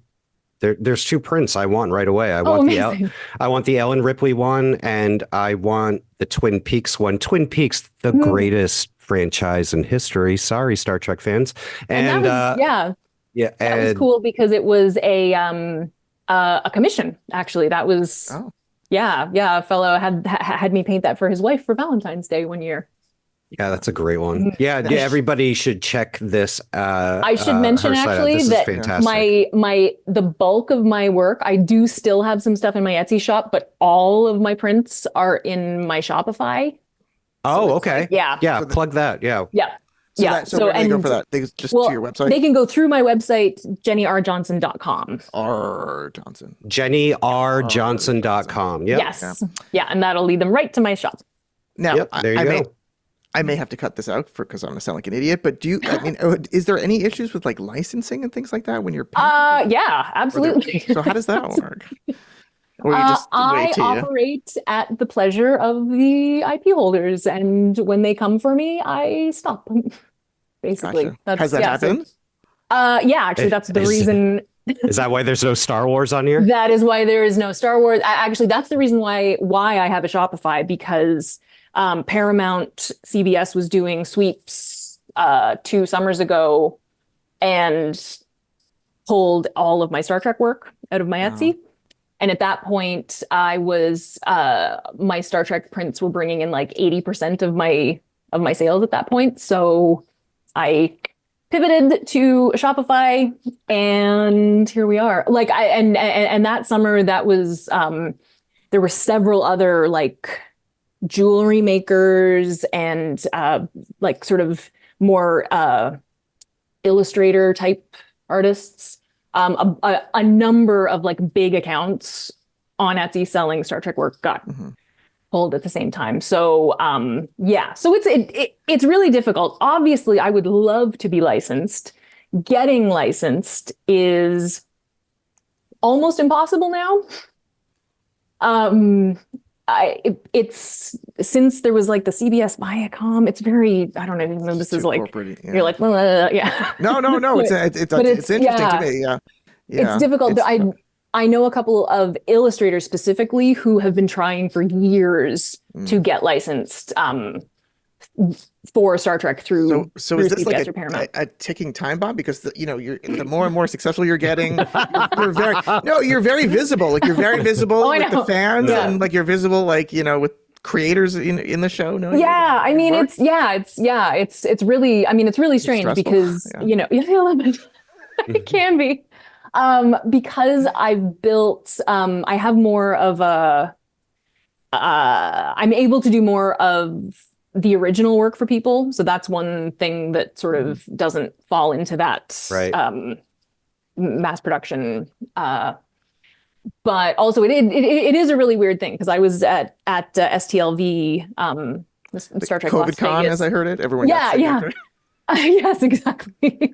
prints I want right away. I want the Ellen Ripley one, and I want the Twin Peaks one. Twin Peaks, the greatest franchise in history. Sorry, Star Trek fans. And that was cool because it was a commission. Actually, that was a fellow had me paint that for his wife for Valentine's Day one year. Yeah, that's a great one. Yeah, everybody should check this. I should mention actually that the bulk of my work, I do still have some stuff in my Etsy shop, but all of my prints are in my Shopify. Oh, okay. Yeah. Plug that. Yeah. So where do they go for that? They just to your website? They can go through my website, jennyrjohnson.com. R. Johnson. jennyrjohnson.com. Yep. Yes. Yeah, and that'll lead them right to my shop. Now, there you go. I may have to cut this out because I'm going to sound like an idiot, but is there any issues with like licensing and things like that when you're painting? Yeah, absolutely. So how does that work? Or you just I operate at the pleasure of the IP holders, and when they come for me, I stop. Basically, gotcha. Has that happened? Actually, that's the reason. Is that why there's no Star Wars on here? That is why there is no Star Wars. Actually, that's the reason why I have a Shopify, because Paramount CBS was doing sweeps 2 summers ago and pulled all of my Star Trek work out of my Etsy. And at that point, I was my Star Trek prints were bringing in like 80% of my sales at that point. So I pivoted to Shopify, and here we are. Like and that summer, that was there were several other like jewelry makers and like sort of more illustrator type artists. A number of like big accounts on Etsy selling Star Trek work got pulled at the same time. So so it's really difficult. Obviously, I would love to be licensed. Getting licensed is almost impossible now. It's since there was like the CBS Viacom, it's very, I don't even know, this is like, you're like, well, yeah. No, it's interesting to me. Yeah. It's difficult. I know a couple of illustrators specifically who have been trying for years to get licensed for Star Trek through is this CBS like or Paramount. a ticking time bomb? Because the more and more successful you're getting, you're very visible. Like you're very visible with the fans, and like you're visible, like with creators in the show. No, I mean it's really, I mean it's really strange because it can be because I've built I have more of a I'm able to do more of the original work for people. So that's one thing that sort of doesn't fall into that mass production. But also it is a really weird thing because I was at STLV Star Trek COVID Las con, Vegas. as I heard it. Everyone Yeah, got sick yeah. after. Yes, exactly.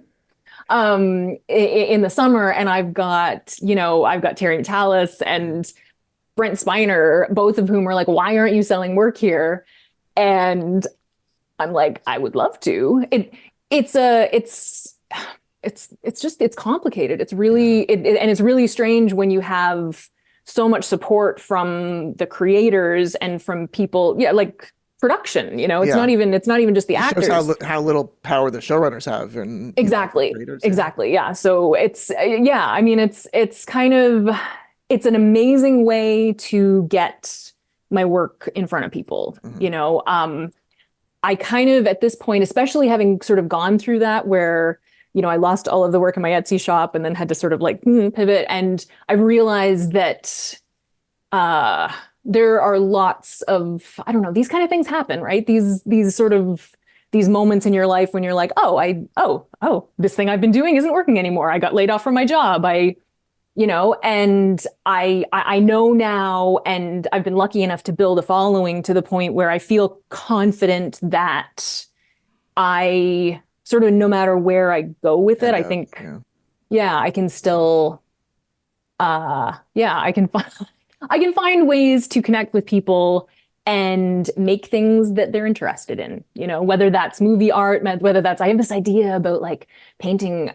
In the summer, and I've got Terry Metalis and Brent Spiner, both of whom are like, why aren't you selling work here? And I'm like, I would love to. It's complicated. It's really and it's really strange when you have so much support from the creators and from people, like production. It's not even just the actors. Shows how little power the showrunners have, and exactly. Yeah. So it's I mean, it's kind of, it's an amazing way to get my work in front of people. I kind of, at this point, especially having sort of gone through that, where I lost all of the work in my Etsy shop and then had to sort of like pivot, and I realized that there are lots of, I don't know, these kind of things happen, right? These sort of these moments in your life when you're like, oh, this thing I've been doing isn't working anymore. I got laid off from my job. And I know now, and I've been lucky enough to build a following to the point where I feel confident that I sort of, no matter where I go with it, I think, I can still, I can find ways to connect with people and make things that they're interested in, whether that's movie art, whether that's, I have this idea about like painting,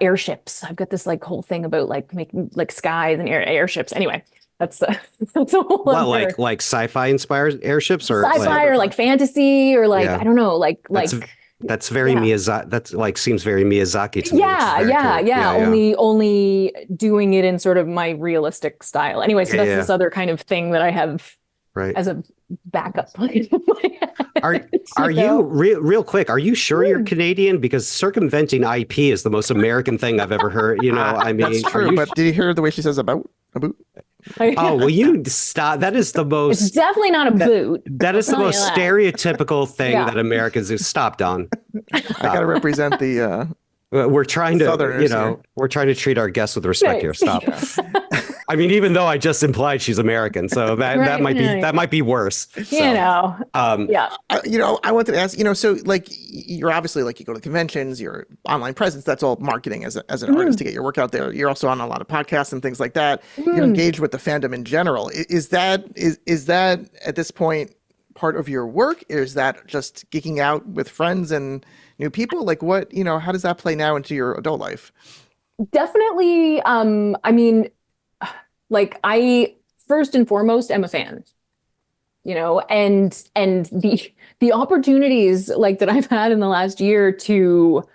airships. I've got this like whole thing about like making like skies and airships. Anyway, that's a whole like sci-fi inspired airships, or sci-fi, or like fantasy, or like I don't know, that's very Miyazaki. That's like seems very Miyazaki to me. Yeah. Only doing it in sort of my realistic style. Anyway, so that's this other kind of thing that I have as a backup plan. Are you real quick? Are you sure you're Canadian? Because circumventing IP is the most American thing I've ever heard. I mean, that's true. But did you hear the way she says about? Oh, will you stop? That is the most. It's definitely not a boot. That is the most stereotypical thing that Americans have stopped on. I got to represent the. We're trying to, we're trying to treat our guests with respect here. Stop. I mean, even though I just implied she's American, so that might be worse. I wanted to ask, so like you're obviously like you go to conventions, your online presence, that's all marketing as an artist to get your work out there. You're also on a lot of podcasts and things like that. You're engaged with the fandom in general. Is that at this point part of your work? Or is that just geeking out with friends and new people? Like what, how does that play now into your adult life? Definitely. I mean, like I first and foremost am a fan, and the opportunities like that I've had in the last year to,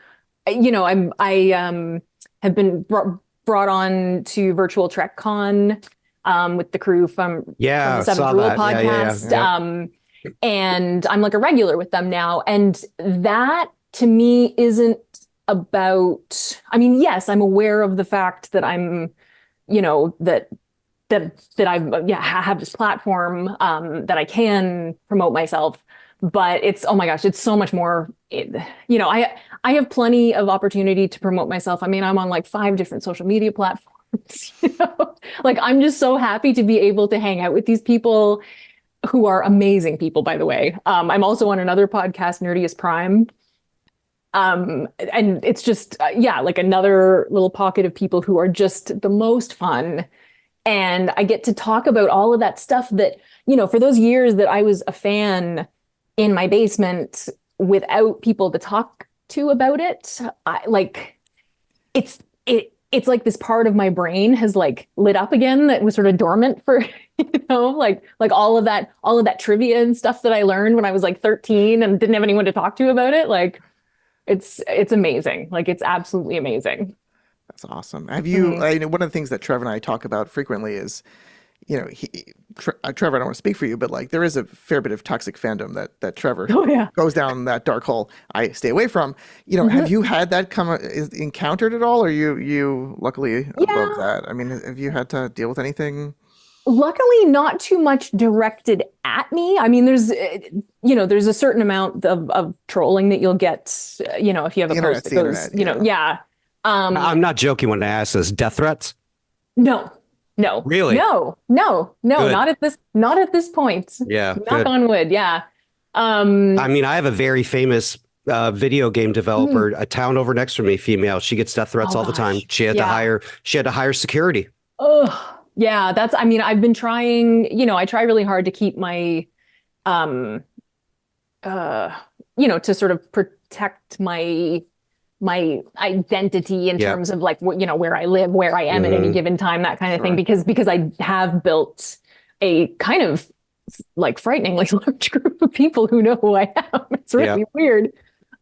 I have been brought on to virtual TrekCon with the crew from the Seventh Rule podcast. Yeah. And I'm like a regular with them now. And that to me isn't about, I mean, yes, I'm aware of the fact that I'm, that I have this platform that I can promote myself, but it's, oh my gosh, it's so much more, I have plenty of opportunity to promote myself. I mean, I'm on like 5 different social media platforms, like I'm just so happy to be able to hang out with these people who are amazing people, by the way. I'm also on another podcast, Nerdiest Prime. And it's just, like another little pocket of people who are just the most fun. And I get to talk about all of that stuff that, for those years that I was a fan in my basement without people to talk to about it, it's like this part of my brain has like lit up again that was sort of dormant for, like all of that trivia and stuff that I learned when I was like 13 and didn't have anyone to talk to about it. Like it's amazing. Like it's absolutely amazing. That's awesome. Have you, one of the things that Trevor and I talk about frequently is, Trevor, I don't want to speak for you, but like there is a fair bit of toxic fandom that Trevor goes down that dark hole I stay away from. Have you had that encountered at all? Or you luckily above that? I mean, have you had to deal with anything? Luckily, not too much directed at me. I mean, there's a certain amount of trolling that you'll get, if you have a post that goes, I'm not joking when I ask this. Death threats? No. No. Really? No. Good. Not at this point. Yeah, Knock good. on wood. Yeah. I mean, I have a very famous video game developer, a town over next from me, female. She gets death threats Oh all the time. gosh. She had to Yeah. hire security. Oh, yeah. I mean, I've been trying, I try really hard to keep my, um, to sort of protect my identity in Yeah. terms of like where I live, where I am at any given time, that kind of thing, because I have built a kind of like frighteningly large group of people who know who I am. It's really weird.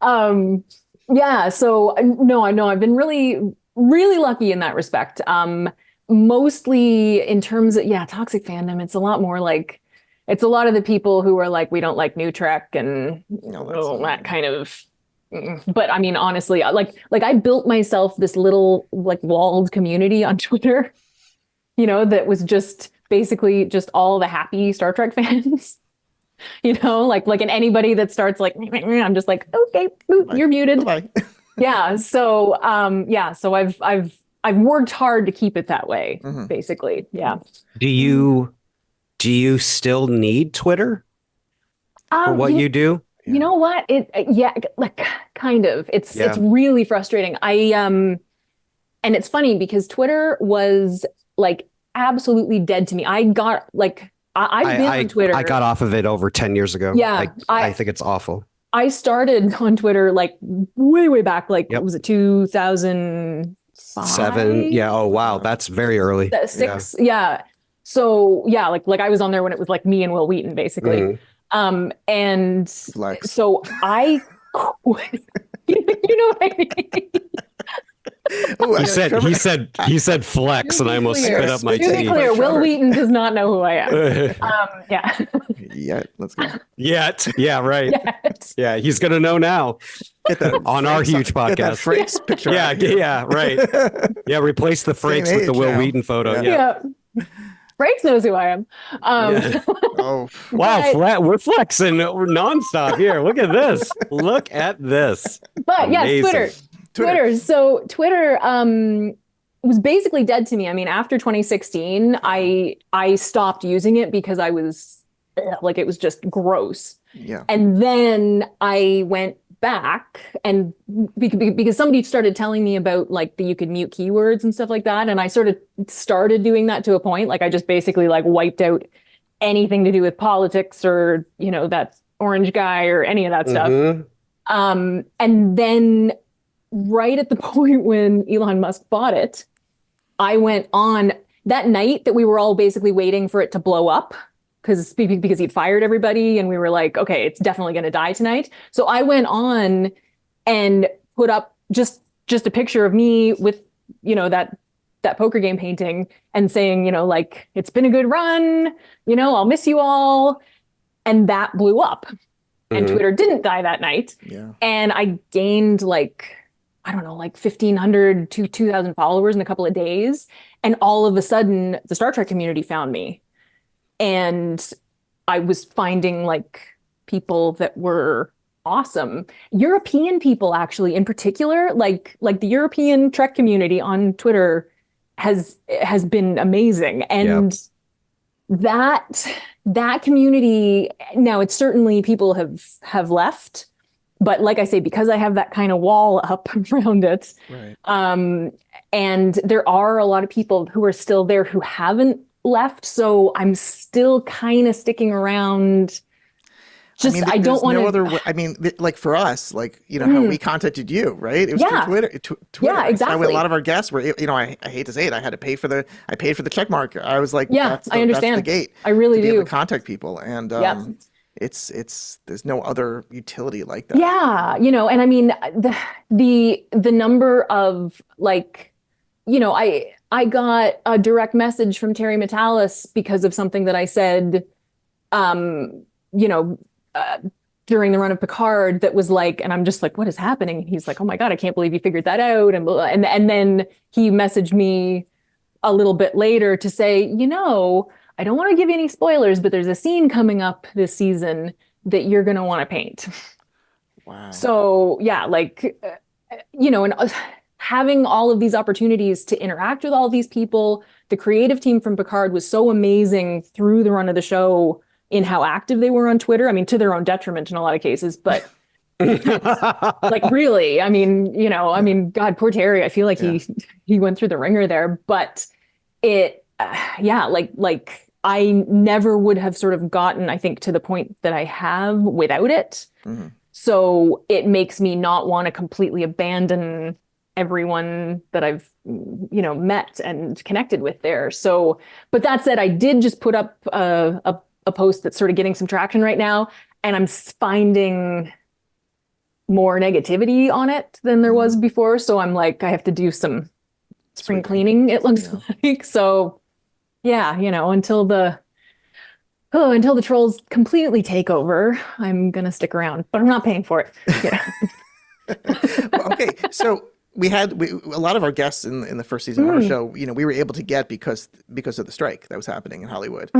Yeah, so no, I know I've been really, really lucky in that respect. Mostly in terms of toxic fandom, it's a lot more like it's a lot of the people who are like, we don't like new Trek and that kind of. But I mean, honestly, like I built myself this little like walled community on Twitter, that was just basically just all the happy Star Trek fans, and anybody that starts like, I'm just like, okay, you're muted. Bye. Yeah. So, so I've worked hard to keep it that way, basically. Yeah. Do you still need Twitter for what you do? You know what? Like kind of. It's really frustrating. And it's funny because Twitter was like absolutely dead to me. I got like I've been on Twitter. I got off of it over 10 years ago. Yeah. I think it's awful. I started on Twitter like way back, like what was it, 2005? 7. Yeah. Oh wow, that's very early. 6. Yeah. So like I was on there when it was like me and Will Wheaton, basically. And Flex. so I you know what I mean? Ooh, He said flex, and I almost spit up my To be tea. clear, Will Wheaton does not know who I am. Yeah. Let's go. Yet. Yeah, right. Yet. Yeah, he's gonna know now. Get that On our huge Get that podcast. Frakes picture. Yeah, out here. yeah, right. Yeah, replace the Frakes with the age Will now. Wheaton photo. Yeah. Yeah. Frakes knows who I am. Oh, Wow, But- we're flexing. We're nonstop here. Look at this. Look at this. But yes, Amazing. Twitter. So Twitter was basically dead to me. I mean, after 2016, I stopped using it because I was like, it was just gross. yeah. And then I went back and because somebody started telling me about like that you could mute keywords and stuff like that. And I sort of started doing that to a point. Like I just basically like wiped out anything to do with politics or, that orange guy or any of that stuff. And then right at the point when Elon Musk bought it, I went on that night that we were all basically waiting for it to blow up because he'd fired everybody and we were like, okay, it's definitely going to die tonight. So I went on and put up just a picture of me with, that poker game painting and saying, like, it's been a good run, I'll miss you all. And that blew up. And Twitter didn't die that night. Yeah. And I gained like 1,500 to 2,000 followers in a couple of days. And all of a sudden, the Star Trek community found me. And I was finding like people that were awesome. European people, actually, in particular, like the European Trek community on Twitter has been amazing. And that community, now it's certainly people have left. But like I say, because I have that kind of wall up around it, Right. and there are a lot of people who are still there who haven't left. So I'm still kind of sticking around. I don't want to. No other way. I mean, like for us, like, how we contacted you, right? It was through Twitter. Twitter. Yeah, exactly. A lot of our guests were, I hate to say it, I paid for the check mark. I was like, I understand. That's the gate. I really to be do. able to contact people. And it's there's no other utility like that. Yeah, and I mean the number of like, I got a direct message from Terry Metalis because of something that I said, during the run of Picard that was like, and I'm just like, what is happening? And he's like, oh my God, I can't believe you figured that out. And blah, and then he messaged me a little bit later to say, I don't want to give you any spoilers, but there's a scene coming up this season that you're going to want to paint. Wow. So yeah, like, and having all of these opportunities to interact with all of these people. The creative team from Picard was so amazing through the run of the show in how active they were on Twitter. I mean, to their own detriment in a lot of cases, but like really, I mean, God, poor Terry. I feel like he went through the ringer there, but it, like I never would have sort of gotten, I think, to the point that I have without it. Mm-hmm. So it makes me not want to completely abandon everyone that I've, met and connected with there. So, but that said, I did just put up a post that's sort of getting some traction right now, and I'm finding more negativity on it than there was before. So I'm like, I have to do some spring cleaning, it looks like. So yeah, until the trolls completely take over, I'm gonna stick around, but I'm not paying for it. Well, okay, so we had a lot of our guests in the first season of our show, we were able to get because of the strike that was happening in Hollywood.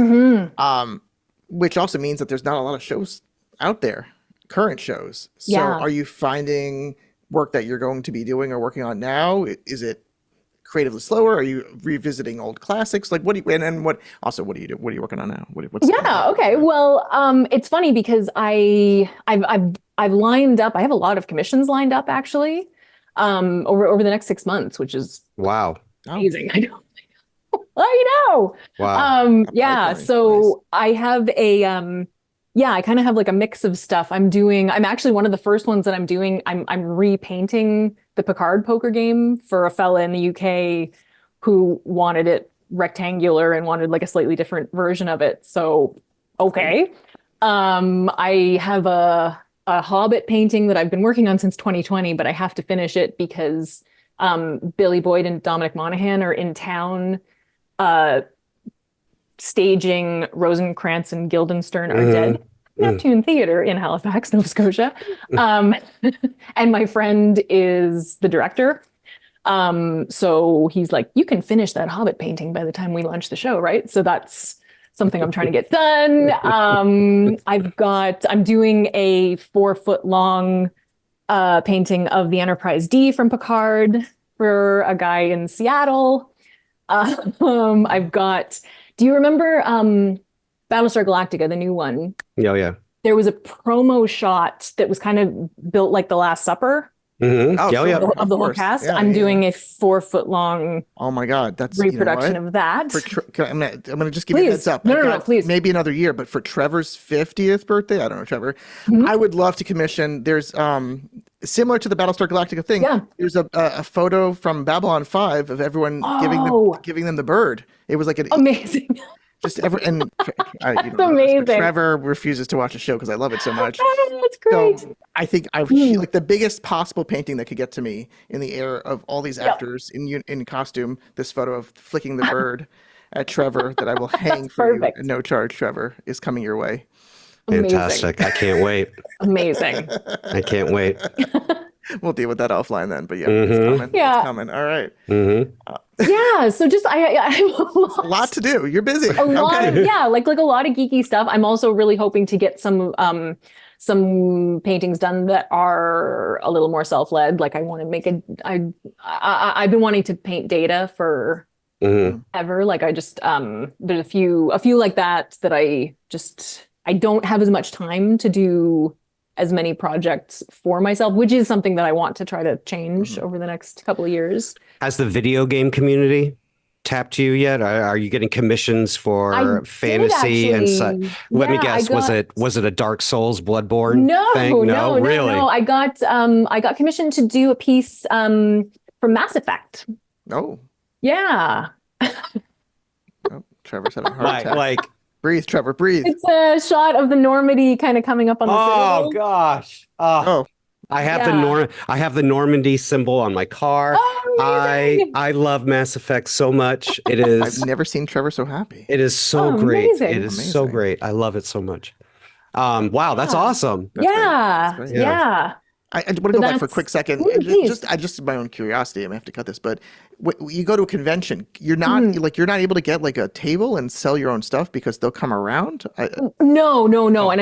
Which also means that there's not a lot of shows out there, current shows. So are you finding work that you're going to be doing or working on now? Is it creatively slower? Are you revisiting old classics? Like, what do you do? What are you working on now? Okay. Well, it's funny because I've lined up. I have a lot of commissions lined up actually, over the next 6 months, which is amazing. I know. I know. Wow. So nice. I have I kind of have like a mix of stuff I'm actually one of the first ones that I'm doing. I'm repainting the Picard poker game for a fella in the UK who wanted it rectangular and wanted like a slightly different version of it. So, okay. I have a Hobbit painting that I've been working on since 2020, but I have to finish it because Billy Boyd and Dominic Monaghan are in town staging Rosencrantz and Guildenstern Are Dead Neptune Theatre in Halifax, Nova Scotia. And my friend is the director. So he's like, you can finish that Hobbit painting by the time we launch the show, right? So that's something I'm trying to get done. I'm doing a 4-foot long painting of the Enterprise D from Picard for a guy in Seattle. Do you remember Battlestar Galactica, the new one? Yeah. There was a promo shot that was kind of built like The Last Supper. Mm-hmm. Of the whole cast. I'm doing a 4-foot long. Oh my God, that's reproduction of that. I'm gonna just give you a heads up. No, please. Maybe another year, but for Trevor's 50th birthday, I don't know, Trevor. I would love to commission. There's similar to the Battlestar Galactica thing. Yeah. There's a photo from Babylon 5 of everyone giving them the bird. It was like an amazing. Just amazing. Trevor refuses to watch the show because I love it so much. That's great. So I think like the biggest possible painting that could get to me in the air of all these actors in costume. This photo of flicking the bird at Trevor that I will hang for you at no charge. Trevor is coming your way. Fantastic! I can't wait. Amazing. I can't wait. We'll deal with that offline then. But it's coming. Yeah. It's coming. All right. So just I have a lot to do. You're busy. A lot of like a lot of geeky stuff. I'm also really hoping to get some paintings done that are a little more self-led. Like I want to make I've been wanting to paint Data for ever. Like I just there's a few like that I don't have as much time to do as many projects for myself, which is something that I want to try to change over the next couple of years. Has the video game community tapped you yet? Are you getting commissions for fantasy and such? Let me guess. Was it a Dark Souls Bloodborne thing? No, really? No. I got commissioned to do a piece from Mass Effect. Oh. Yeah. Trevor's having a heart attack. Like breathe, Trevor, breathe. It's a shot of the Normandy kind of coming up on the citadel. Gosh. I have the Normandy symbol on my car. I love Mass Effect so much. It is. I've never seen Trevor so happy. It is so great. Amazing. It is so great. I love it so much. Wow, that's awesome. That's great. I want to go back for a quick second. Just my own curiosity. I may have to cut this, but you go to a convention, you're not able to get like a table and sell your own stuff because they'll come around. No. And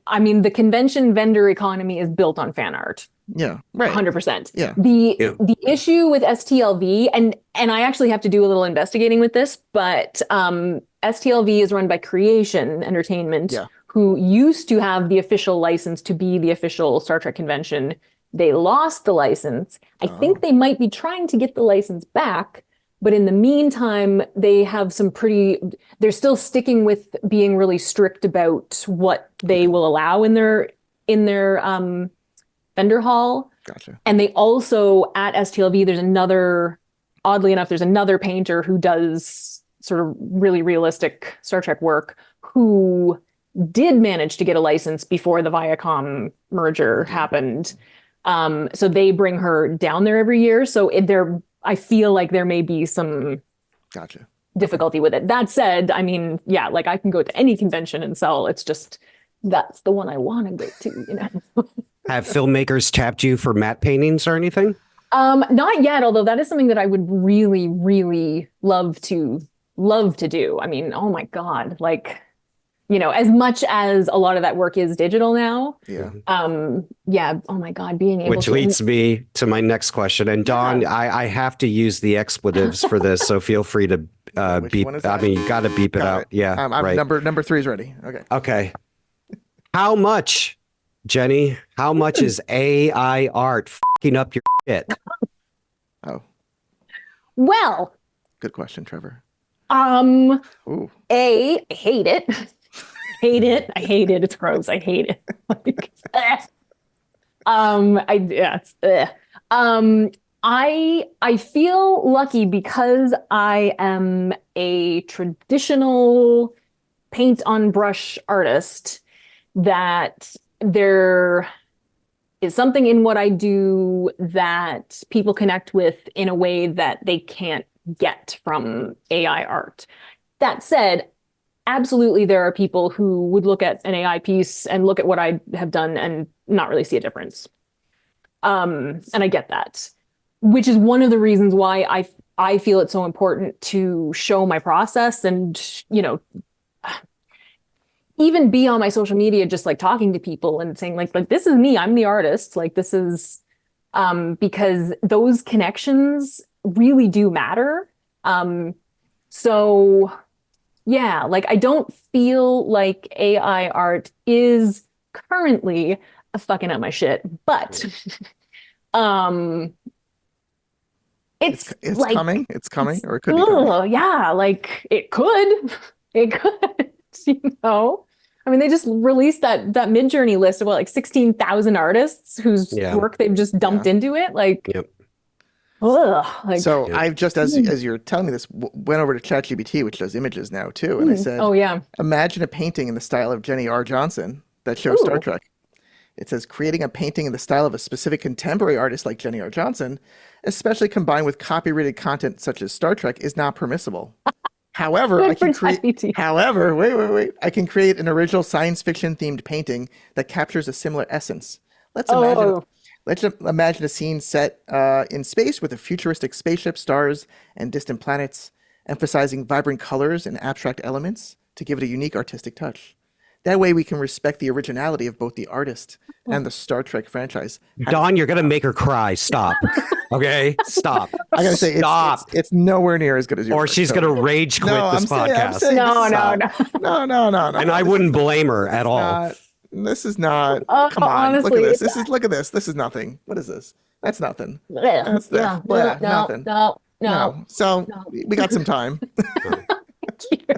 I mean, the convention vendor economy is built on fan art. Yeah, right. 100%. Yeah. The issue with STLV, and I actually have to do a little investigating with this, but STLV is run by Creation Entertainment, who used to have the official license to be the official Star Trek convention. They lost the license. I think they might be trying to get the license back, but in the meantime, they have they're still sticking with being really strict about what they will allow in their vendor hall. Gotcha. And they also, at STLV, oddly enough, there's another painter who does sort of really realistic Star Trek work who did manage to get a license before the Viacom merger happened. So they bring her down there every year. So I feel like there may be some difficulty with it. That said, I mean, yeah, like I can go to any convention and sell. It's just, that's the one I want to go to, you know? Have filmmakers tapped you for matte paintings or anything? Not yet, although that is something that I would really, really love to do. I mean, oh my God, like, you know, as much as a lot of that work is digital now. Yeah. Yeah. Oh my God, being able Which leads me to my next question. And Don, I have to use the expletives for this, so feel free to beep. I mean, you got to beep it out. Yeah. Right. Number 3 is ready. Okay. Okay. How much, Jenny? How much is AI art fucking up your shit? Oh. Well. Good question, Trevor. Ooh. I hate it. I hate it. It's gross. I hate it. Like, I feel lucky because I am a traditional paint on brush artist that there is something in what I do that people connect with in a way that they can't get from AI art. That said, absolutely there are people who would look at an AI piece and look at what I have done and not really see a difference. And I get that, which is one of the reasons why I feel it's so important to show my process and, you know, even be on my social media, just like talking to people and saying like this is me, I'm the artist. Like this is because those connections really do matter. So yeah, like I don't feel like AI art is currently fucking up my shit, but it's like, coming. It's coming, or it could be coming. Yeah, like it could, you know. I mean, they just released that Midjourney list of like 16,000 artists whose work they've just dumped into it. Like, like, so I've just, as you're telling me this, went over to ChatGPT, which does images now too, and I said, "Oh yeah, imagine a painting in the style of Jenny R. Johnson that shows Star Trek." It says, creating a painting in the style of a specific contemporary artist like Jenny R. Johnson, especially combined with copyrighted content such as Star Trek, is not permissible. However, I can create. However, wait. I can create an original science fiction themed painting that captures a similar essence. Let's imagine a scene set in space with a futuristic spaceship, stars, and distant planets, emphasizing vibrant colors and abstract elements to give it a unique artistic touch. That way we can respect the originality of both the artist and the Star Trek franchise. Don, you're going to make her cry. Stop. Okay? Stop. I got to say, it's nowhere near as good as yours. Or she's going to rage quit this podcast. No. And I wouldn't blame her at all. This is not. Come on. Honestly, look at this. Look at this. This is nothing. What is this? That's nothing. That's nothing. No. So we got some time.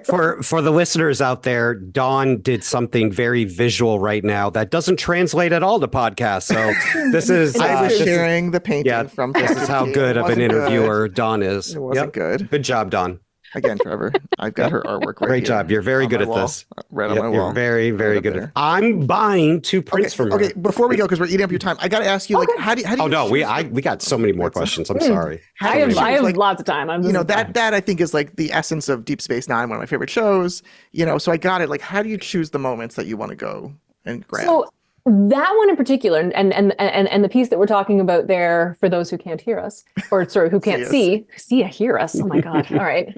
For the listeners out there, Dawn did something very visual right now that doesn't translate at all to podcast. So this is I was sharing the painting from. This is how good of an interviewer Dawn is. It wasn't good. Good job, Dawn. Again, Trevor, I've got her artwork right Great job. You're very good at this. Right on my wall. You're very, very good at it. I'm buying 2 prints from her. Okay, before we go, because we're eating up your time, I got to ask you, like, how do you? Oh no, we got so many more questions. I'm sorry. I have lots of time. That I think is like the essence of Deep Space Nine, one of my favorite shows. You know, so I got it. Like, how do you choose the moments that you want to go and grab? So that one in particular, and the piece that we're talking about there, for those who can't hear us, or sorry, who can't hear us. Oh my God. All right.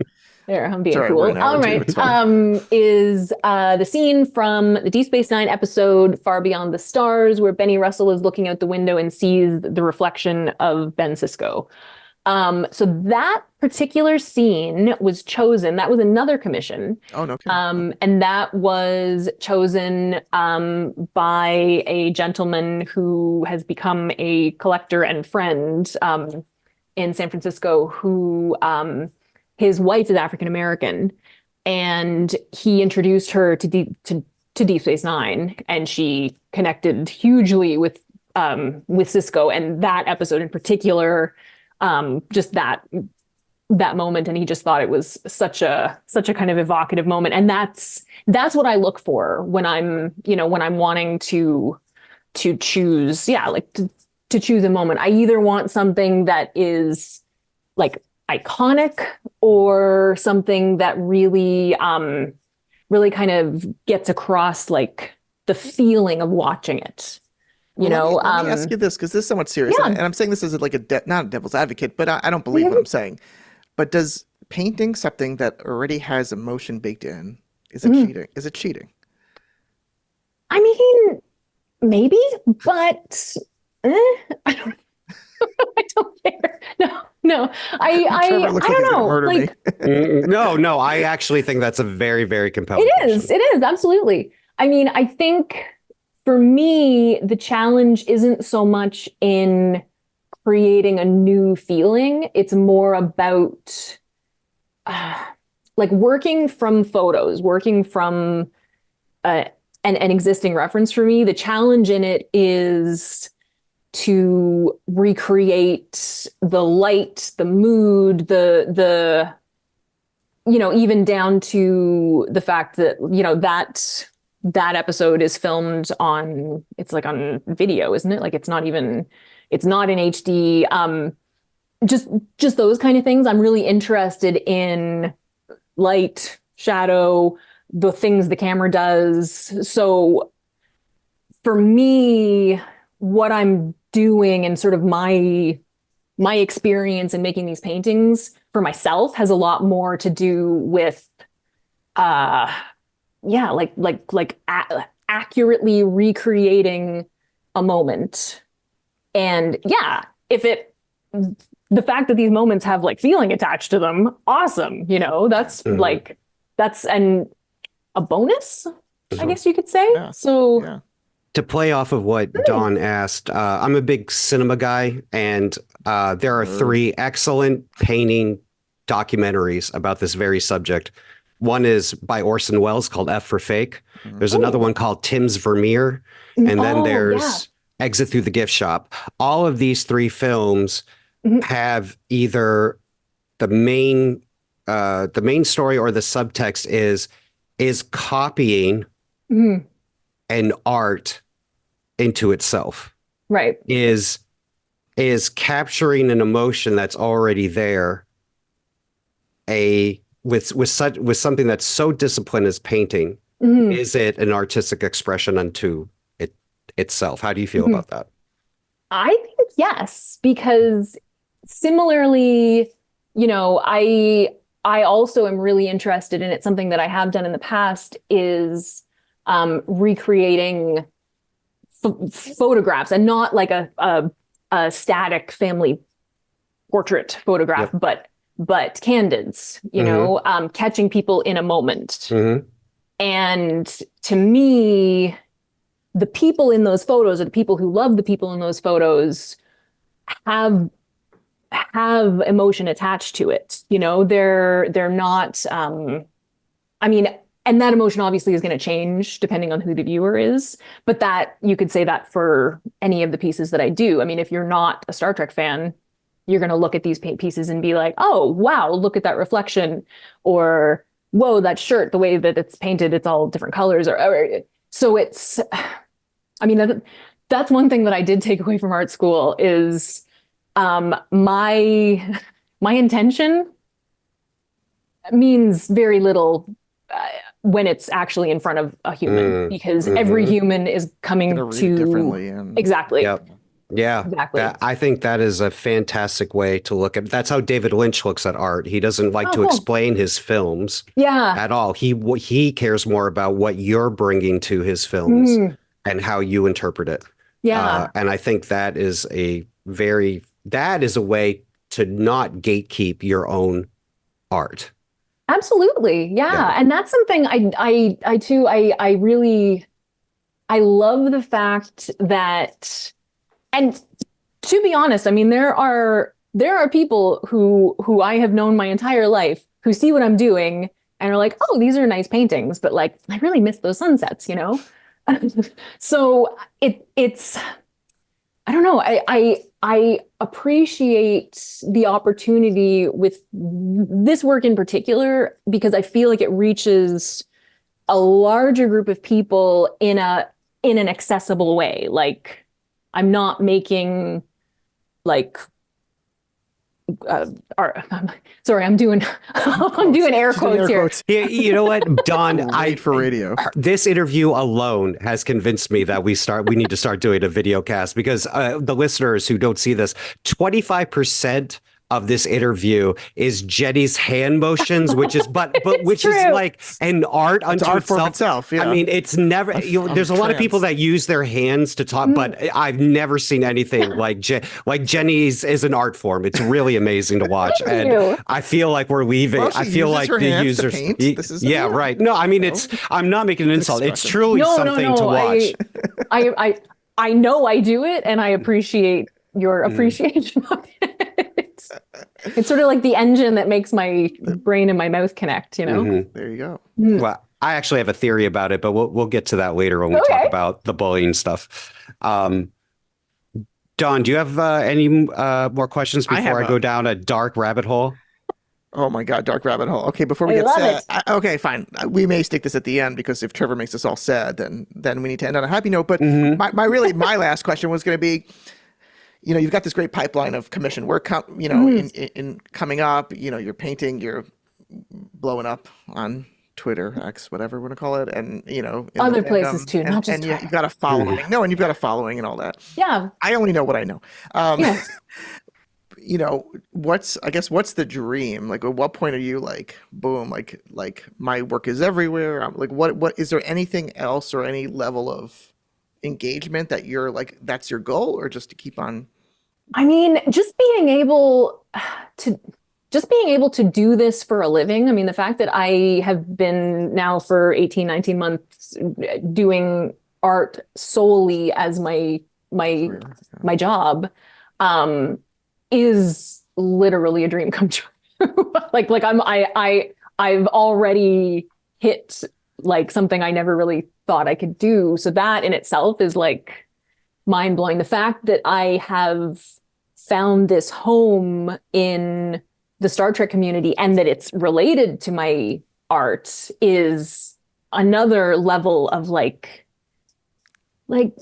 There, I'm being Sorry, cool. we're an hour All into it, right. it's fine. Is the scene from the Deep Space Nine episode Far Beyond the Stars, where Benny Russell is looking out the window and sees the reflection of Ben Sisko. So that particular scene was chosen. That was another commission. Oh, no kidding. And that was chosen by a gentleman who has become a collector and friend in San Francisco, who his wife is African American, and he introduced her to Deep Space Nine, and she connected hugely with Sisko, and that episode in particular. Just that moment, and he just thought it was such a kind of evocative moment, and that's what I look for when I'm wanting to choose, like to choose a moment. I either want something that is like iconic, or something that really kind of gets across like the feeling of watching it. Let me ask you this, because this is somewhat serious, Yeah. and I'm saying this as like not a devil's advocate, but I don't believe what I'm saying. But does painting something that already has emotion baked in, is it cheating? Is it cheating? I mean, maybe, but I don't. I don't care. No. I Trevor looks like don't he's gonna know. murder me. Like, No, I actually think that's a very, very compelling it is. question. It is absolutely. I mean, I think for me, the challenge isn't so much in creating a new feeling. It's more about like working from photos, working from an existing reference for me. The challenge in it is to recreate the light, the mood, the even down to the fact that, that episode is filmed on, it's like on video, isn't it? Like it's not in HD. Just those kind of things. I'm really interested in light, shadow, the things the camera does. So for me, what I'm doing and sort of my experience in making these paintings for myself has a lot more to do with accurately recreating a moment. And if the fact that these moments have like feeling attached to them, awesome. That's that's a bonus, I guess you could say. Yeah. So Yeah. To play off of what Don asked, I'm a big cinema guy, and there are 3 excellent painting documentaries about this very subject. One is by Orson Welles called F for Fake. There's another one called Tim's Vermeer, and then there's Exit Through the Gift Shop. All of these 3 films have either the main story or the subtext is copying an art into itself. Right. Is capturing an emotion that's already there, with something that's so disciplined as painting. Is it an artistic expression unto itself? How do you feel about that? I think yes, because similarly, I also am really interested in it. Something that I have done in the past is recreating photographs, and not like a static family portrait photograph, but candids, catching people in a moment. And to me, the people in those photos, or the people who love the people in those photos, have emotion attached to it. They're not, and that emotion obviously is going to change depending on who the viewer is. But that, you could say that for any of the pieces that I do. I mean, if you're not a Star Trek fan, you're going to look at these pieces and be like, oh, wow, look at that reflection. Or, whoa, that shirt, the way that it's painted, it's all different colors. So it's, that's one thing that I did take away from art school is my intention means very little when it's actually in front of a human, because every human is coming Gonna read to differently, and exactly. Yep. Yeah, Exactly. I think that is a fantastic way to look at. That's how David Lynch looks at art. He doesn't like Oh, to cool. explain his films Yeah. at all. He cares more about what you're bringing to his films and how you interpret it. Yeah. And I think that is that is a way to not gatekeep your own art. Absolutely. Yeah. Yeah. And that's something I too, I really, I love the fact that, and to be honest, I mean, there are people who I have known my entire life who see what I'm doing and are like, oh, these are nice paintings, but like, I really miss those sunsets, you know? So it's, I don't know. I appreciate the opportunity with this work in particular because I feel like it reaches a larger group of people in an accessible way. Like I'm not making like sorry, I'm doing air quotes here. You know what, Don? For radio. This interview alone has convinced me that we need to start doing a video cast because the listeners who don't see this, 25% of this interview is Jenny's hand motions, which is which is like an art unto itself. Yeah. I mean, it's never. There's a lot of people that use their hands to talk, but I've never seen anything like Jenny's is an art form. It's really amazing to watch, and I feel like we're leaving. Well, I feel like the users. Right. No, I mean I'm not making an insult. It's truly something to watch. I know I do it, and I appreciate your appreciation of it. It's sort of like the engine that makes my brain and my mouth connect, you know? There you go. Well, I actually have a theory about it, but we'll get to that later when we talk about the bullying stuff. Don, do you have any more questions before I go down a dark rabbit hole? Oh my God, dark rabbit hole. Okay, before we get sad, okay, fine. We may stick this at the end because if Trevor makes us all sad, then we need to end on a happy note. But my last question was going to be, you know, you've got this great pipeline of commission work, in coming up. You know, you're painting, you're blowing up on Twitter, X, whatever we want to call it, and you know, other places too, not just. And you've got a following. No, and you've got a following and all that. Yeah. I only know what I know. Yes. You know, what's the dream? Like, at what point are you like, boom, like my work is everywhere? I'm like, what is there anything else or any level of engagement that you're like, that's your goal, or just to keep on? I mean, just being able to do this for a living. I mean, the fact that I have been now for 18, 19 months doing art solely as my job, is literally a dream come true. I've already hit like something I never really thought I could do. So that in itself is like mind blowing. The fact that I have found this home in the Star Trek community and that it's related to my art is another level of like mind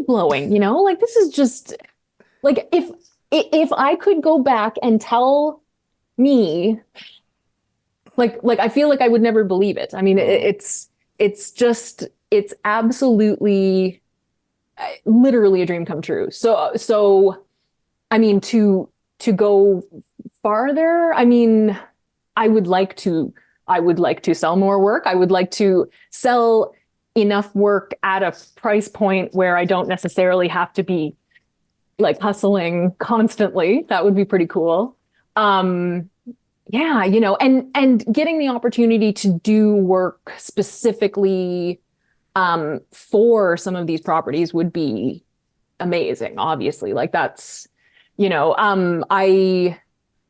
blowing, you know, like this is just like, if I could go back and tell me, like I feel like I would never believe it. I mean, it's absolutely, literally a dream come true. So, I mean, to go farther, I mean, I would like to sell more work. I would like to sell enough work at a price point where I don't necessarily have to be like hustling constantly. That would be pretty cool. Yeah, you know, and getting the opportunity to do work specifically for some of these properties would be amazing, obviously. Like that's, you know, I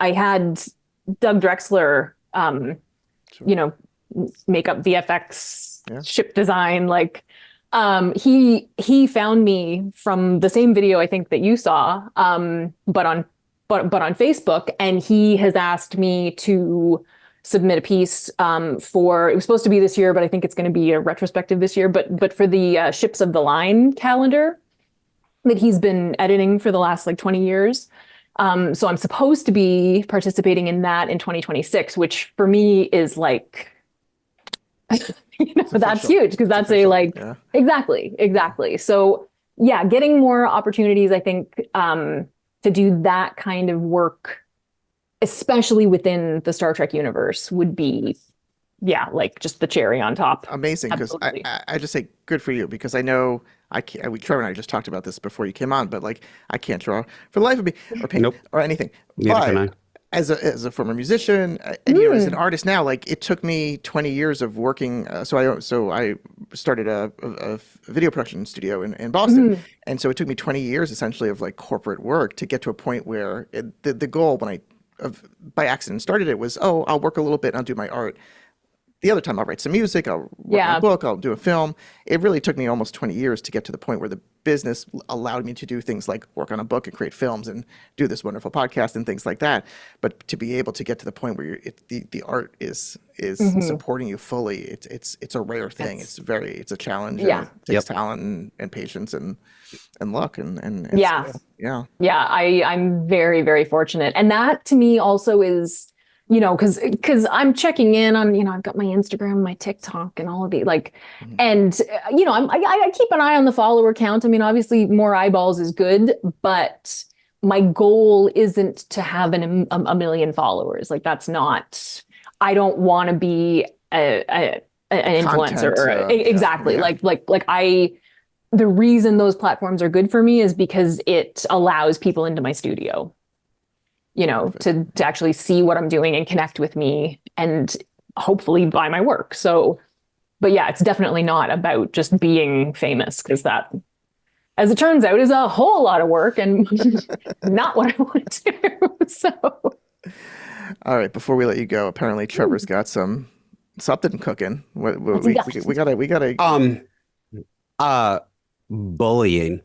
had Doug Drexler, you know, make up VFX, ship design, like he found me from the same video I think that you saw, but on Facebook, and he has asked me to submit a piece for, it was supposed to be this year, but I think it's going to be a retrospective this year, but for the Ships of the Line calendar that he's been editing for the last like 20 years. So I'm supposed to be participating in that in 2026, which for me is like, you know, that's huge because that's exactly. So getting more opportunities, I think, to do that kind of work, especially within the Star Trek universe, would be, like just the cherry on top. Amazing, because I just say good for you, because I know I can't. Trevor and I just talked about this before you came on, but like I can't draw for the life of me or paint or anything. Neither can I. But as a former musician and as an artist now, like it took me 20 years of working. So I started a video production studio in Boston, and so it took me 20 years essentially of like corporate work to get to a point where the goal when I by accident started it was, I'll work a little bit and I'll do my art. The other time I'll write some music, I'll work on a book, I'll do a film. It really took me almost 20 years to get to the point where the business allowed me to do things like work on a book and create films and do this wonderful podcast and things like that. But to be able to get to the point where the art is supporting you fully, it's a rare thing. It's a challenge. And it takes talent and patience and luck and skill. I'm very, very fortunate. And that to me also is, because I'm checking in on, I've got my Instagram, my TikTok, and all of the and I keep an eye on the follower count. I mean, obviously, more eyeballs is good, but my goal isn't to have a million followers. Like that's not. I don't want to be an influencer. Exactly. The reason those platforms are good for me is because it allows people into my studio. To actually see what I'm doing and connect with me and hopefully buy my work. So, but it's definitely not about just being famous, because that, as it turns out, is a whole lot of work and not what I want to do. So, all right, before we let you go, apparently Trevor's got something cooking. We gotta. Bullying.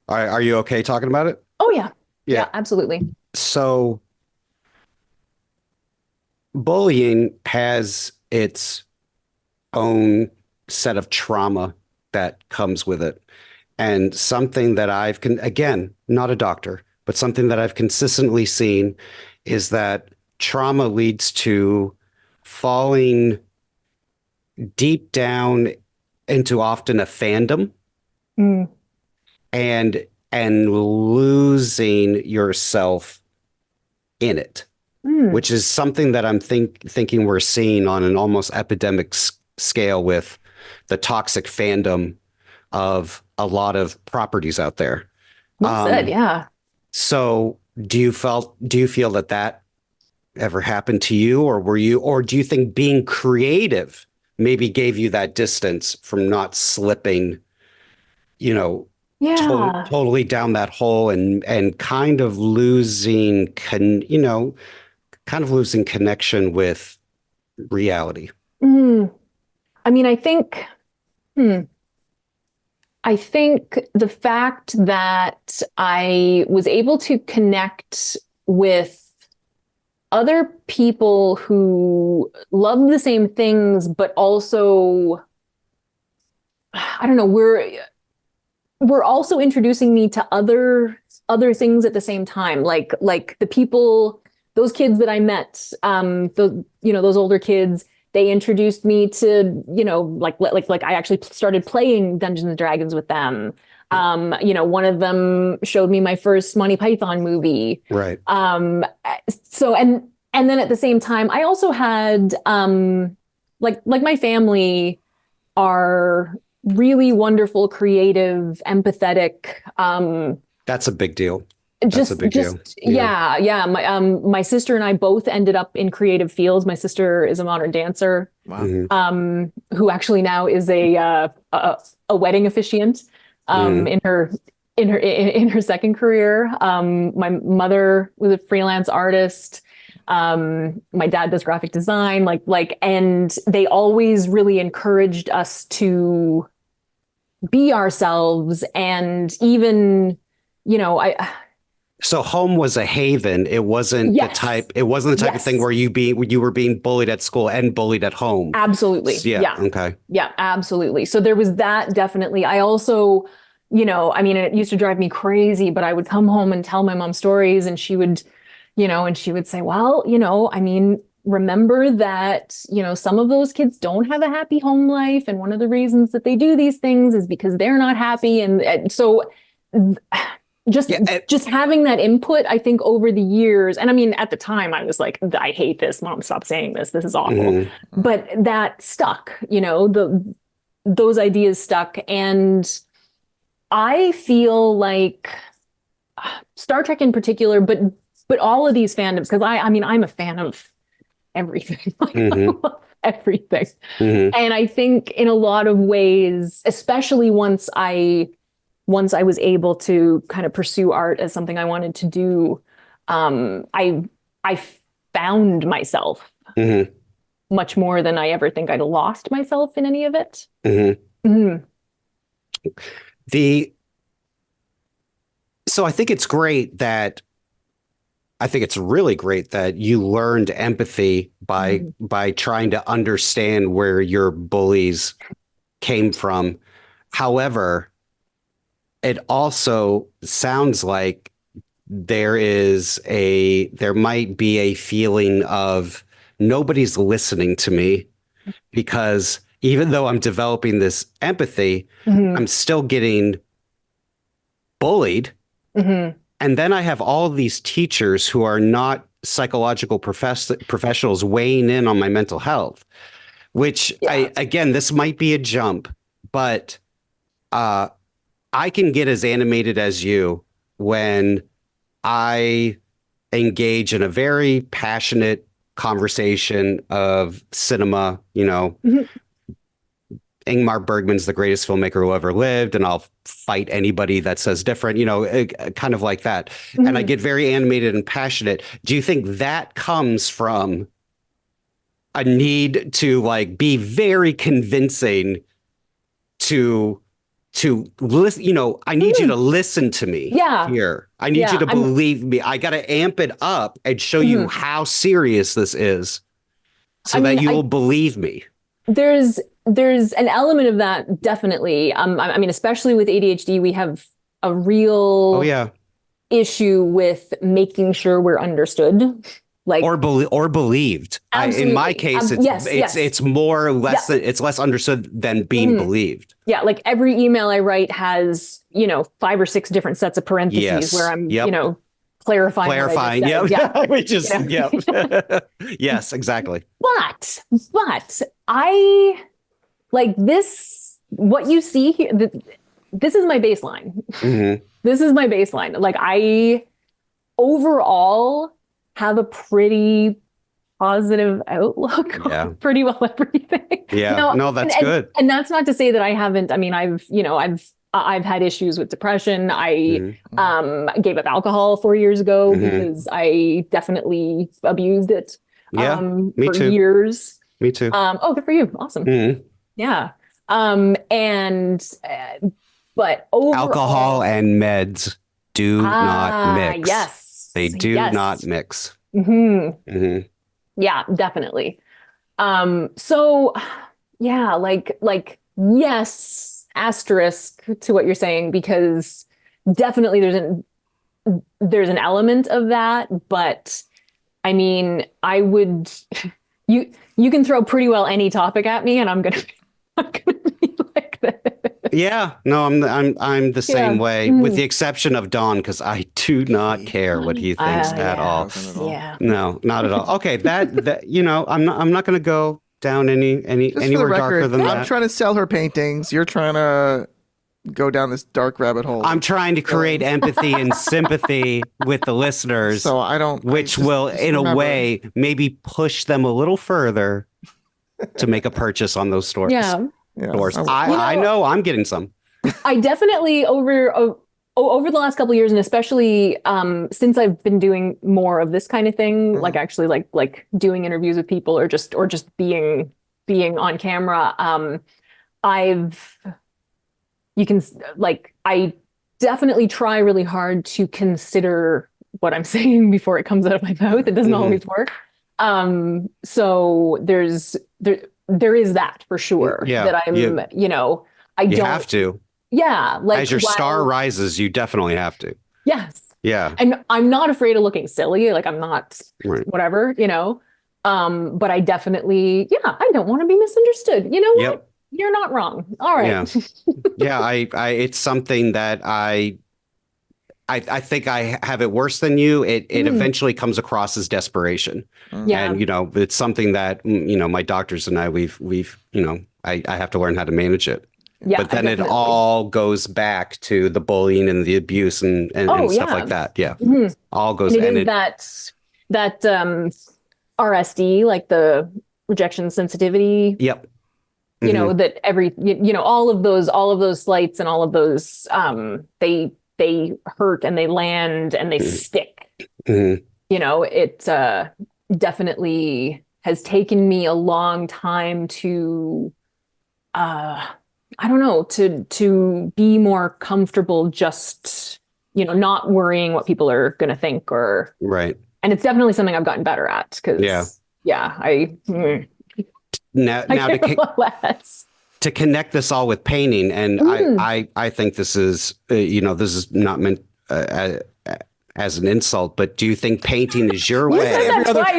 Are you okay talking about it? Oh yeah. Yeah, absolutely. So bullying has its own set of trauma that comes with it. And something that again, not a doctor, but something that I've consistently seen is that trauma leads to falling deep down into often a fandom. And losing yourself in it, which is something that I'm thinking we're seeing on an almost epidemic scale with the toxic fandom of a lot of properties out there. Well said, yeah. So do you feel that ever happened to you, or do you think being creative maybe gave you that distance from not slipping, totally down that hole and kind of losing connection with reality? I mean, I think the fact that I was able to connect with other people who love the same things, but also, I don't know, we're also introducing me to other things at the same time, like the people, those kids that I met, those older kids, they introduced me to, like I actually started playing Dungeons and Dragons with them. One of them showed me my first Monty Python movie. Right. So, and then at the same time, I also had, like my family are really wonderful, creative, empathetic. That's a big deal. That's a big deal. Yeah. My sister and I both ended up in creative fields. My sister is a modern dancer. Wow. Who actually now is a wedding officiant. In her second career. My mother was a freelance artist. My dad does graphic design, and they always really encouraged us to be ourselves. And even, so home was a haven. It wasn't the type of thing where you were being bullied at school and bullied at home. Absolutely. Yeah. Okay. Yeah, absolutely. So there was that, definitely. I also, it used to drive me crazy, but I would come home and tell my mom stories, and she would say, well, remember that, some of those kids don't have a happy home life. And one of the reasons that they do these things is because they're not happy. And so just having that input, I think over the years, and I mean, at the time I was like, I hate this, Mom, stop saying this. This is awful. Mm-hmm. But that stuck, those ideas stuck. And I feel like Star Trek in particular, but all of these fandoms, because I mean, I'm a fan of everything. Mm-hmm. I love everything. Mm-hmm. And I think in a lot of ways, especially once I was able to kind of pursue art as something I wanted to do, I found myself Mm-hmm. much more than I ever think I'd lost myself in any of it. Mm-hmm. Mm-hmm. So I think it's really great that you learned empathy by trying to understand where your bullies came from. However, it also sounds like there might be a feeling of nobody's listening to me, because even though I'm developing this empathy, Mm-hmm. I'm still getting bullied. Mm-hmm. And then I have all these teachers who are not psychological professionals weighing in on my mental health, which again, this might be a jump, but I can get as animated as you when I engage in a very passionate conversation of cinema, Mm-hmm. Ingmar Bergman's the greatest filmmaker who ever lived, and I'll fight anybody that says different, kind of like that. Mm-hmm. And I get very animated and passionate. Do you think that comes from a need to be very convincing to listen? I need you to listen to me here. I need you to believe me. I got to amp it up and show you how serious this is so that you will believe me. There's an element of that, definitely. I mean, especially with ADHD, we have a real issue with making sure we're understood, or believed. In my case, it's more or less it's less understood than being believed. Yeah, like every email I write has 5 or 6 different sets of parentheses where I'm clarifying. Which is yes, exactly. But I like this. What you see here, this is my baseline. Mm-hmm. This is my baseline. Like, I overall have a pretty positive outlook on pretty well everything. Yeah, no, that's good. And that's not to say that I haven't. I mean, I've had issues with depression. I gave up alcohol 4 years ago because I definitely abused it. Me for too. Years. Me too. Oh, good for you. Awesome. Mm-hmm. Yeah. But overall, alcohol and meds do not mix. Yes. They do not mix. Mm-hmm. Mm-hmm. Yeah, definitely. So yeah, like yes, asterisk to what you're saying, because definitely there's an element of that, but I mean, I would you can throw pretty well any topic at me and I'm gonna be like that. Yeah, no, I'm the same way, with the exception of Don, because I do not care what he thinks at all. Yeah. No, not at all. Okay, that I'm not going to go down anywhere darker than that. I'm trying to sell her paintings. You're trying to go down this dark rabbit hole. I'm trying to create empathy and sympathy with the listeners. So which will, in a way, maybe push them a little further to make a purchase on those stores. Yeah. I know I'm getting some. I definitely over the last couple of years, and especially since I've been doing more of this kind of thing, like actually like doing interviews with people or just being on camera, I definitely try really hard to consider what I'm saying before it comes out of my mouth. It doesn't always work. So there is that for sure. Yeah, that I'm, you have to. Yeah. Like, as your star rises, you definitely have to. Yes. Yeah. And I'm not afraid of looking silly. Like, I'm not whatever, But I definitely, I don't want to be misunderstood. You know what? Yep. You're not wrong. All right. Yeah. Yeah. I it's something that I think I have it worse than you. It eventually comes across as desperation. Yeah. And, it's something that, my doctors and I, we've, I have to learn how to manage it. Yeah, But then it definitely. all goes back to the bullying and the abuse and stuff like that. Yeah. All goes. And it is that RSD, like the rejection sensitivity. Yep. That all of those slights and all of those, they hurt and they land and they stick. It definitely has taken me a long time to, I don't know, to be more comfortable just, not worrying what people are going to think or. Right. And it's definitely something I've gotten better at because, Now less. to connect this all with painting, and I think this is this is not meant as an insult, but do you think painting is your way?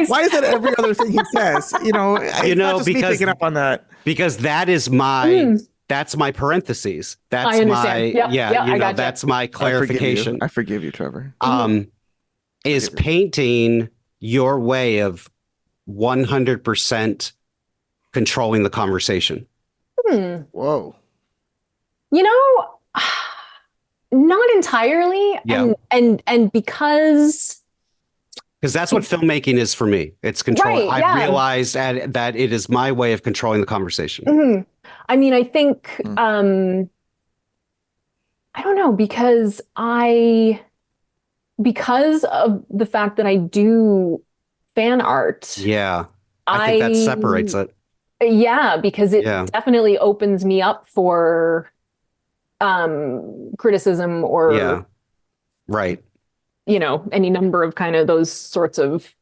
Why is that every other thing he says? It's not just me picking up on that. Because that is my that's my parentheses. That's I my understand. that's my clarification. I forgive you, Trevor. Is painting your way of 100% controlling the conversation? Whoa. Not entirely. Yeah. And because that's what filmmaking is for me. It's controlling. Right, I realized that it is my way of controlling the conversation. I mean, I think, I don't know, because of the fact that I do fan art. Yeah. I think that separates it. Yeah, because it definitely opens me up for criticism or right. Any number of kind of those sorts of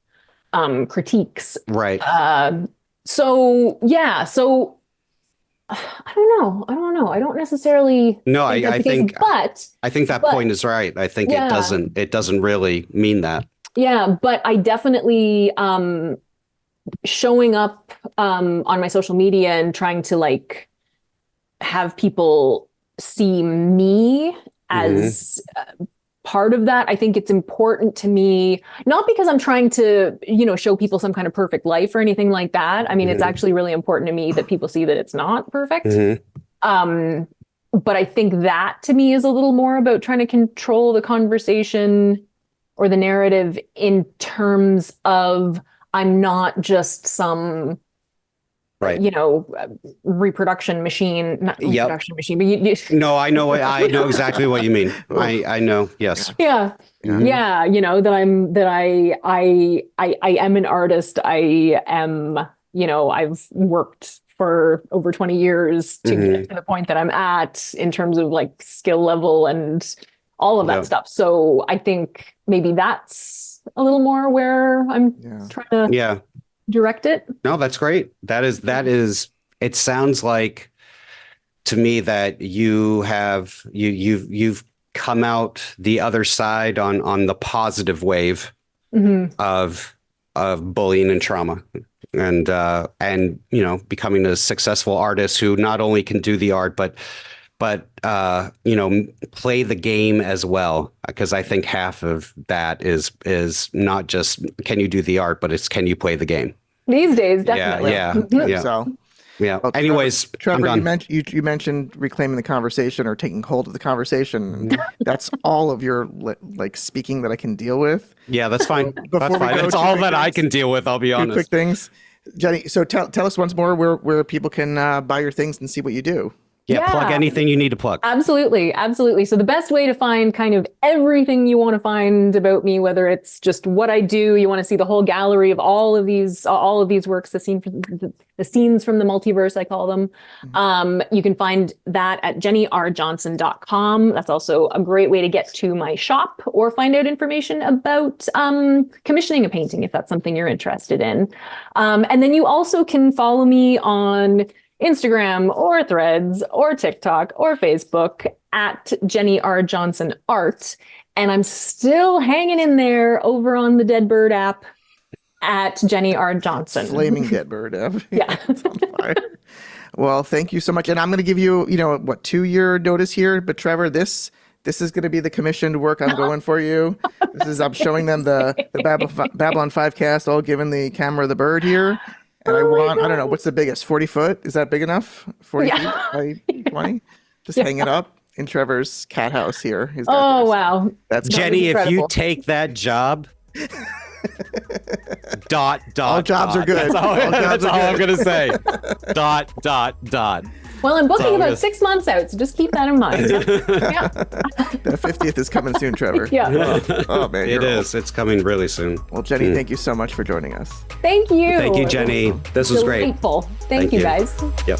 critiques. Right. So I don't know. I don't necessarily I think but I think that point is right. I think it doesn't really mean that. Yeah, but I definitely showing up on my social media and trying to have people see me as part of that. I think it's important to me, not because I'm trying to, show people some kind of perfect life or anything like that. I mean, it's actually really important to me that people see that it's not perfect. But I think that to me is a little more about trying to control the conversation or the narrative in terms of I'm not just some, reproduction machine, not reproduction machine, but No, I know exactly what you mean. I know. Yes. Yeah. That I am an artist. I am, I've worked for over 20 years to get to the point that I'm at in terms of skill level and all of that stuff. So I think maybe that's a little more where I'm trying to direct it. No, that's great. That is, it sounds like to me that you've come out the other side on the positive wave of bullying and trauma and becoming a successful artist who not only can do the art, but play the game as well. Because I think half of that is not just can you do the art, but it's can you play the game. These days, definitely. Yeah. So, well, anyways, Trevor, you mentioned reclaiming the conversation or taking hold of the conversation. That's all of your speaking that I can deal with. Yeah, that's fine. That's fine. That's all that I can deal with. I'll be honest. Quick things, Jenny. So tell us once more where people can buy your things and see what you do. Yeah, plug anything you need to plug. Absolutely. So the best way to find kind of everything you want to find about me, whether it's just what I do, you want to see the whole gallery of all of these works, the scenes from the multiverse, I call them. You can find that at jennyrjohnson.com. That's also a great way to get to my shop or find out information about commissioning a painting if that's something you're interested in. And then you also can follow me on Instagram or Threads or TikTok or Facebook at Jenny R. Johnson Art. And I'm still hanging in there over on the Dead Bird app. at Jenny R. Johnson. Flaming dead bird. Yeah. It's on fire. Well, thank you so much. And I'm going to give you, 2-year notice here. But Trevor, this is going to be the commissioned work I'm going for you. I'm showing them the Babylon 5 cast, all given the camera the bird here. And I don't know, what's the biggest? 40 foot? Is that big enough? 40 feet by 20? Just hang it up in Trevor's cat house here. Wow. That's Jenny, if you incredible. take that job, dot. All jobs are good. That's all I'm going to say. Dot. Well, I'm booking So about good. 6 months out, so just keep that in mind. Yeah. The 50th is coming soon, Trevor. Yeah. Oh, man. It you're old. is. It's coming really soon. Well, Jenny, thank you so much for joining us. Thank you. Thank you, Jenny. This was great. Delightful. Thank you, you. guys. Yep.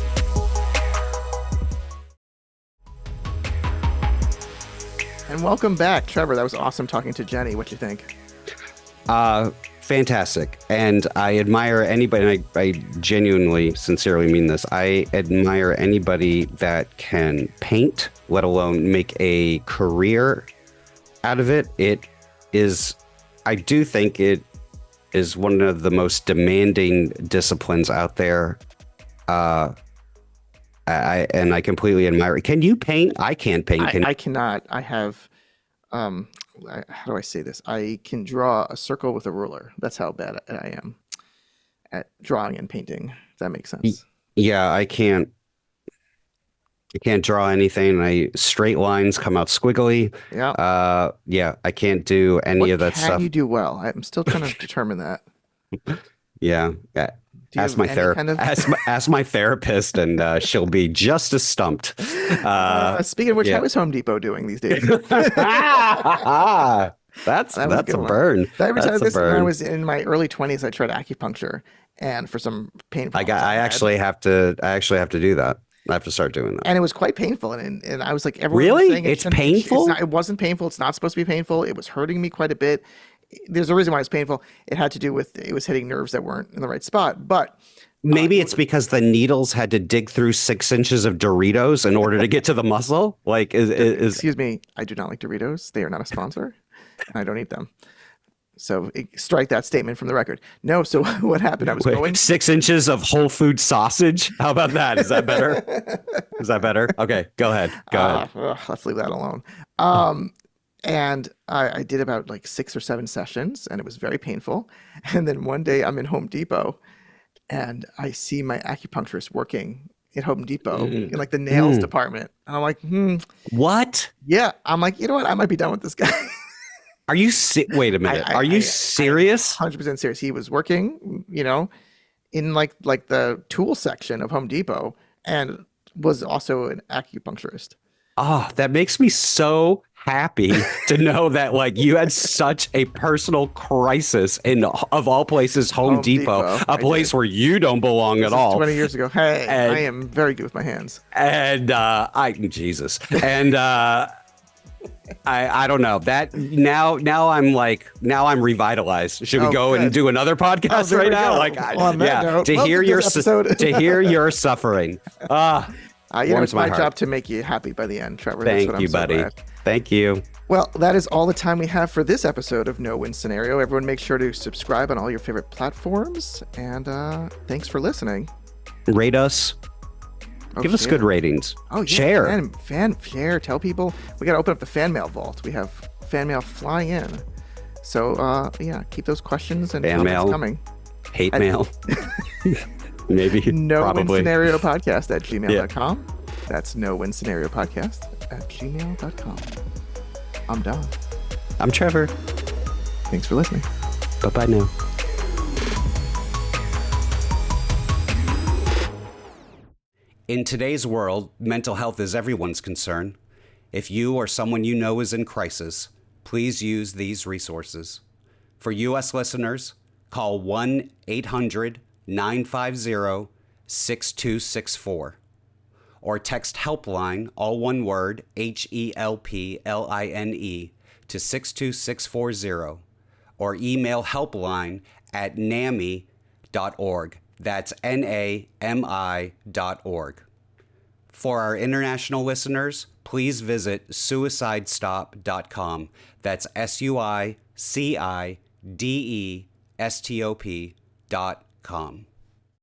And welcome back, Trevor. That was awesome talking to Jenny. What you think? Fantastic. And I admire anybody, and I genuinely, sincerely mean this. I admire anybody that can paint, let alone make a career out of it. I do think it is one of the most demanding disciplines out there. I completely admire it. Can you paint? I can't paint. I cannot. I have, how do I say this? I can draw a circle with a ruler. That's how bad I am at drawing and painting. If that makes sense. Yeah, I can't draw anything. Straight lines come out squiggly. Yeah. Yeah, I can't do any of that What stuff. can you do well? I'm still trying to determine that. Yeah. Do you Ask have my any therapist. kind of- Ask my therapist, and she'll be just as stumped. Speaking of which, yeah. how is Home Depot doing these days? That's That was a a good one. burn. Did I ever tell you That's a this? When I burn. was in my early 20s, I tried acupuncture, and for some pain problems I had, actually have to do that. I have to start doing that. and it was quite painful. And I was like, everyone was Really? saying It's painful? it wasn't painful. It's not supposed to be painful. It was hurting me quite a bit. There's a reason why it's painful. It had to do with it was hitting nerves that weren't in the right spot. But Maybe it's because the needles had to dig through 6 inches of Doritos in order to get to the muscle. Like, is excuse me, I do not like Doritos. They are not a sponsor. And I don't eat them. So strike that statement from the record. No. So what happened? I was going 6 inches of whole food sausage? How about that? Is that better? Is that better? Okay, go ahead. Go ahead. Let's leave that alone. And I did about like 6 or 7 sessions, and it was very painful. And then one day I'm in Home Depot, and I see my acupuncturist working at Home Depot in like the nails department. And I'm like, What? yeah. I'm like, you know what? I might be done with this guy. Are you wait a minute. Are you serious? 100% serious. He was working, in like the tool section of Home Depot, and was also an acupuncturist. Oh, that makes me so happy to know that like you had such a personal crisis in, of all places, Home Depot, Depot. a place where you don't belong This at is all. 20 years ago. Hey, And- I am very good with my hands. And Jesus. And I don't know that now I'm revitalized. Should we Oh, go and good. do another podcast there right we now? go. Like, Well, on that note, to welcome hear to your this episode. to hear your suffering. It's warms my my heart. job to make you happy by the end, Trevor. That's Thank what I'm you, so buddy. glad. Thank you. Well, that is all the time we have for this episode of No Win Scenario. Everyone, make sure to subscribe on all your favorite platforms. And thanks for listening. Rate us. Oh, Give us share. good ratings. Oh, yeah. Share. Share. Tell people. We got to open up the fan mail vault. We have fan mail flying in. So, keep those questions and Fan comments mail. coming. Hate mail. Maybe. No Win Probably. Scenario Podcast at gmail.com. That's No Win Scenario Podcast at gmail.com. I'm Don. I'm Trevor. Thanks for listening. Bye-bye now. In today's world, mental health is everyone's concern. If you or someone you know is in crisis, please use these resources. For U.S. listeners, call 1-800-950-6264 or text Helpline, all one word, HELPLINE, to 62640 or email helpline at NAMI.org. That's NAMI.org. For our international listeners, please visit suicidestop.com. That's SUICIDESTOP.com. stop.com.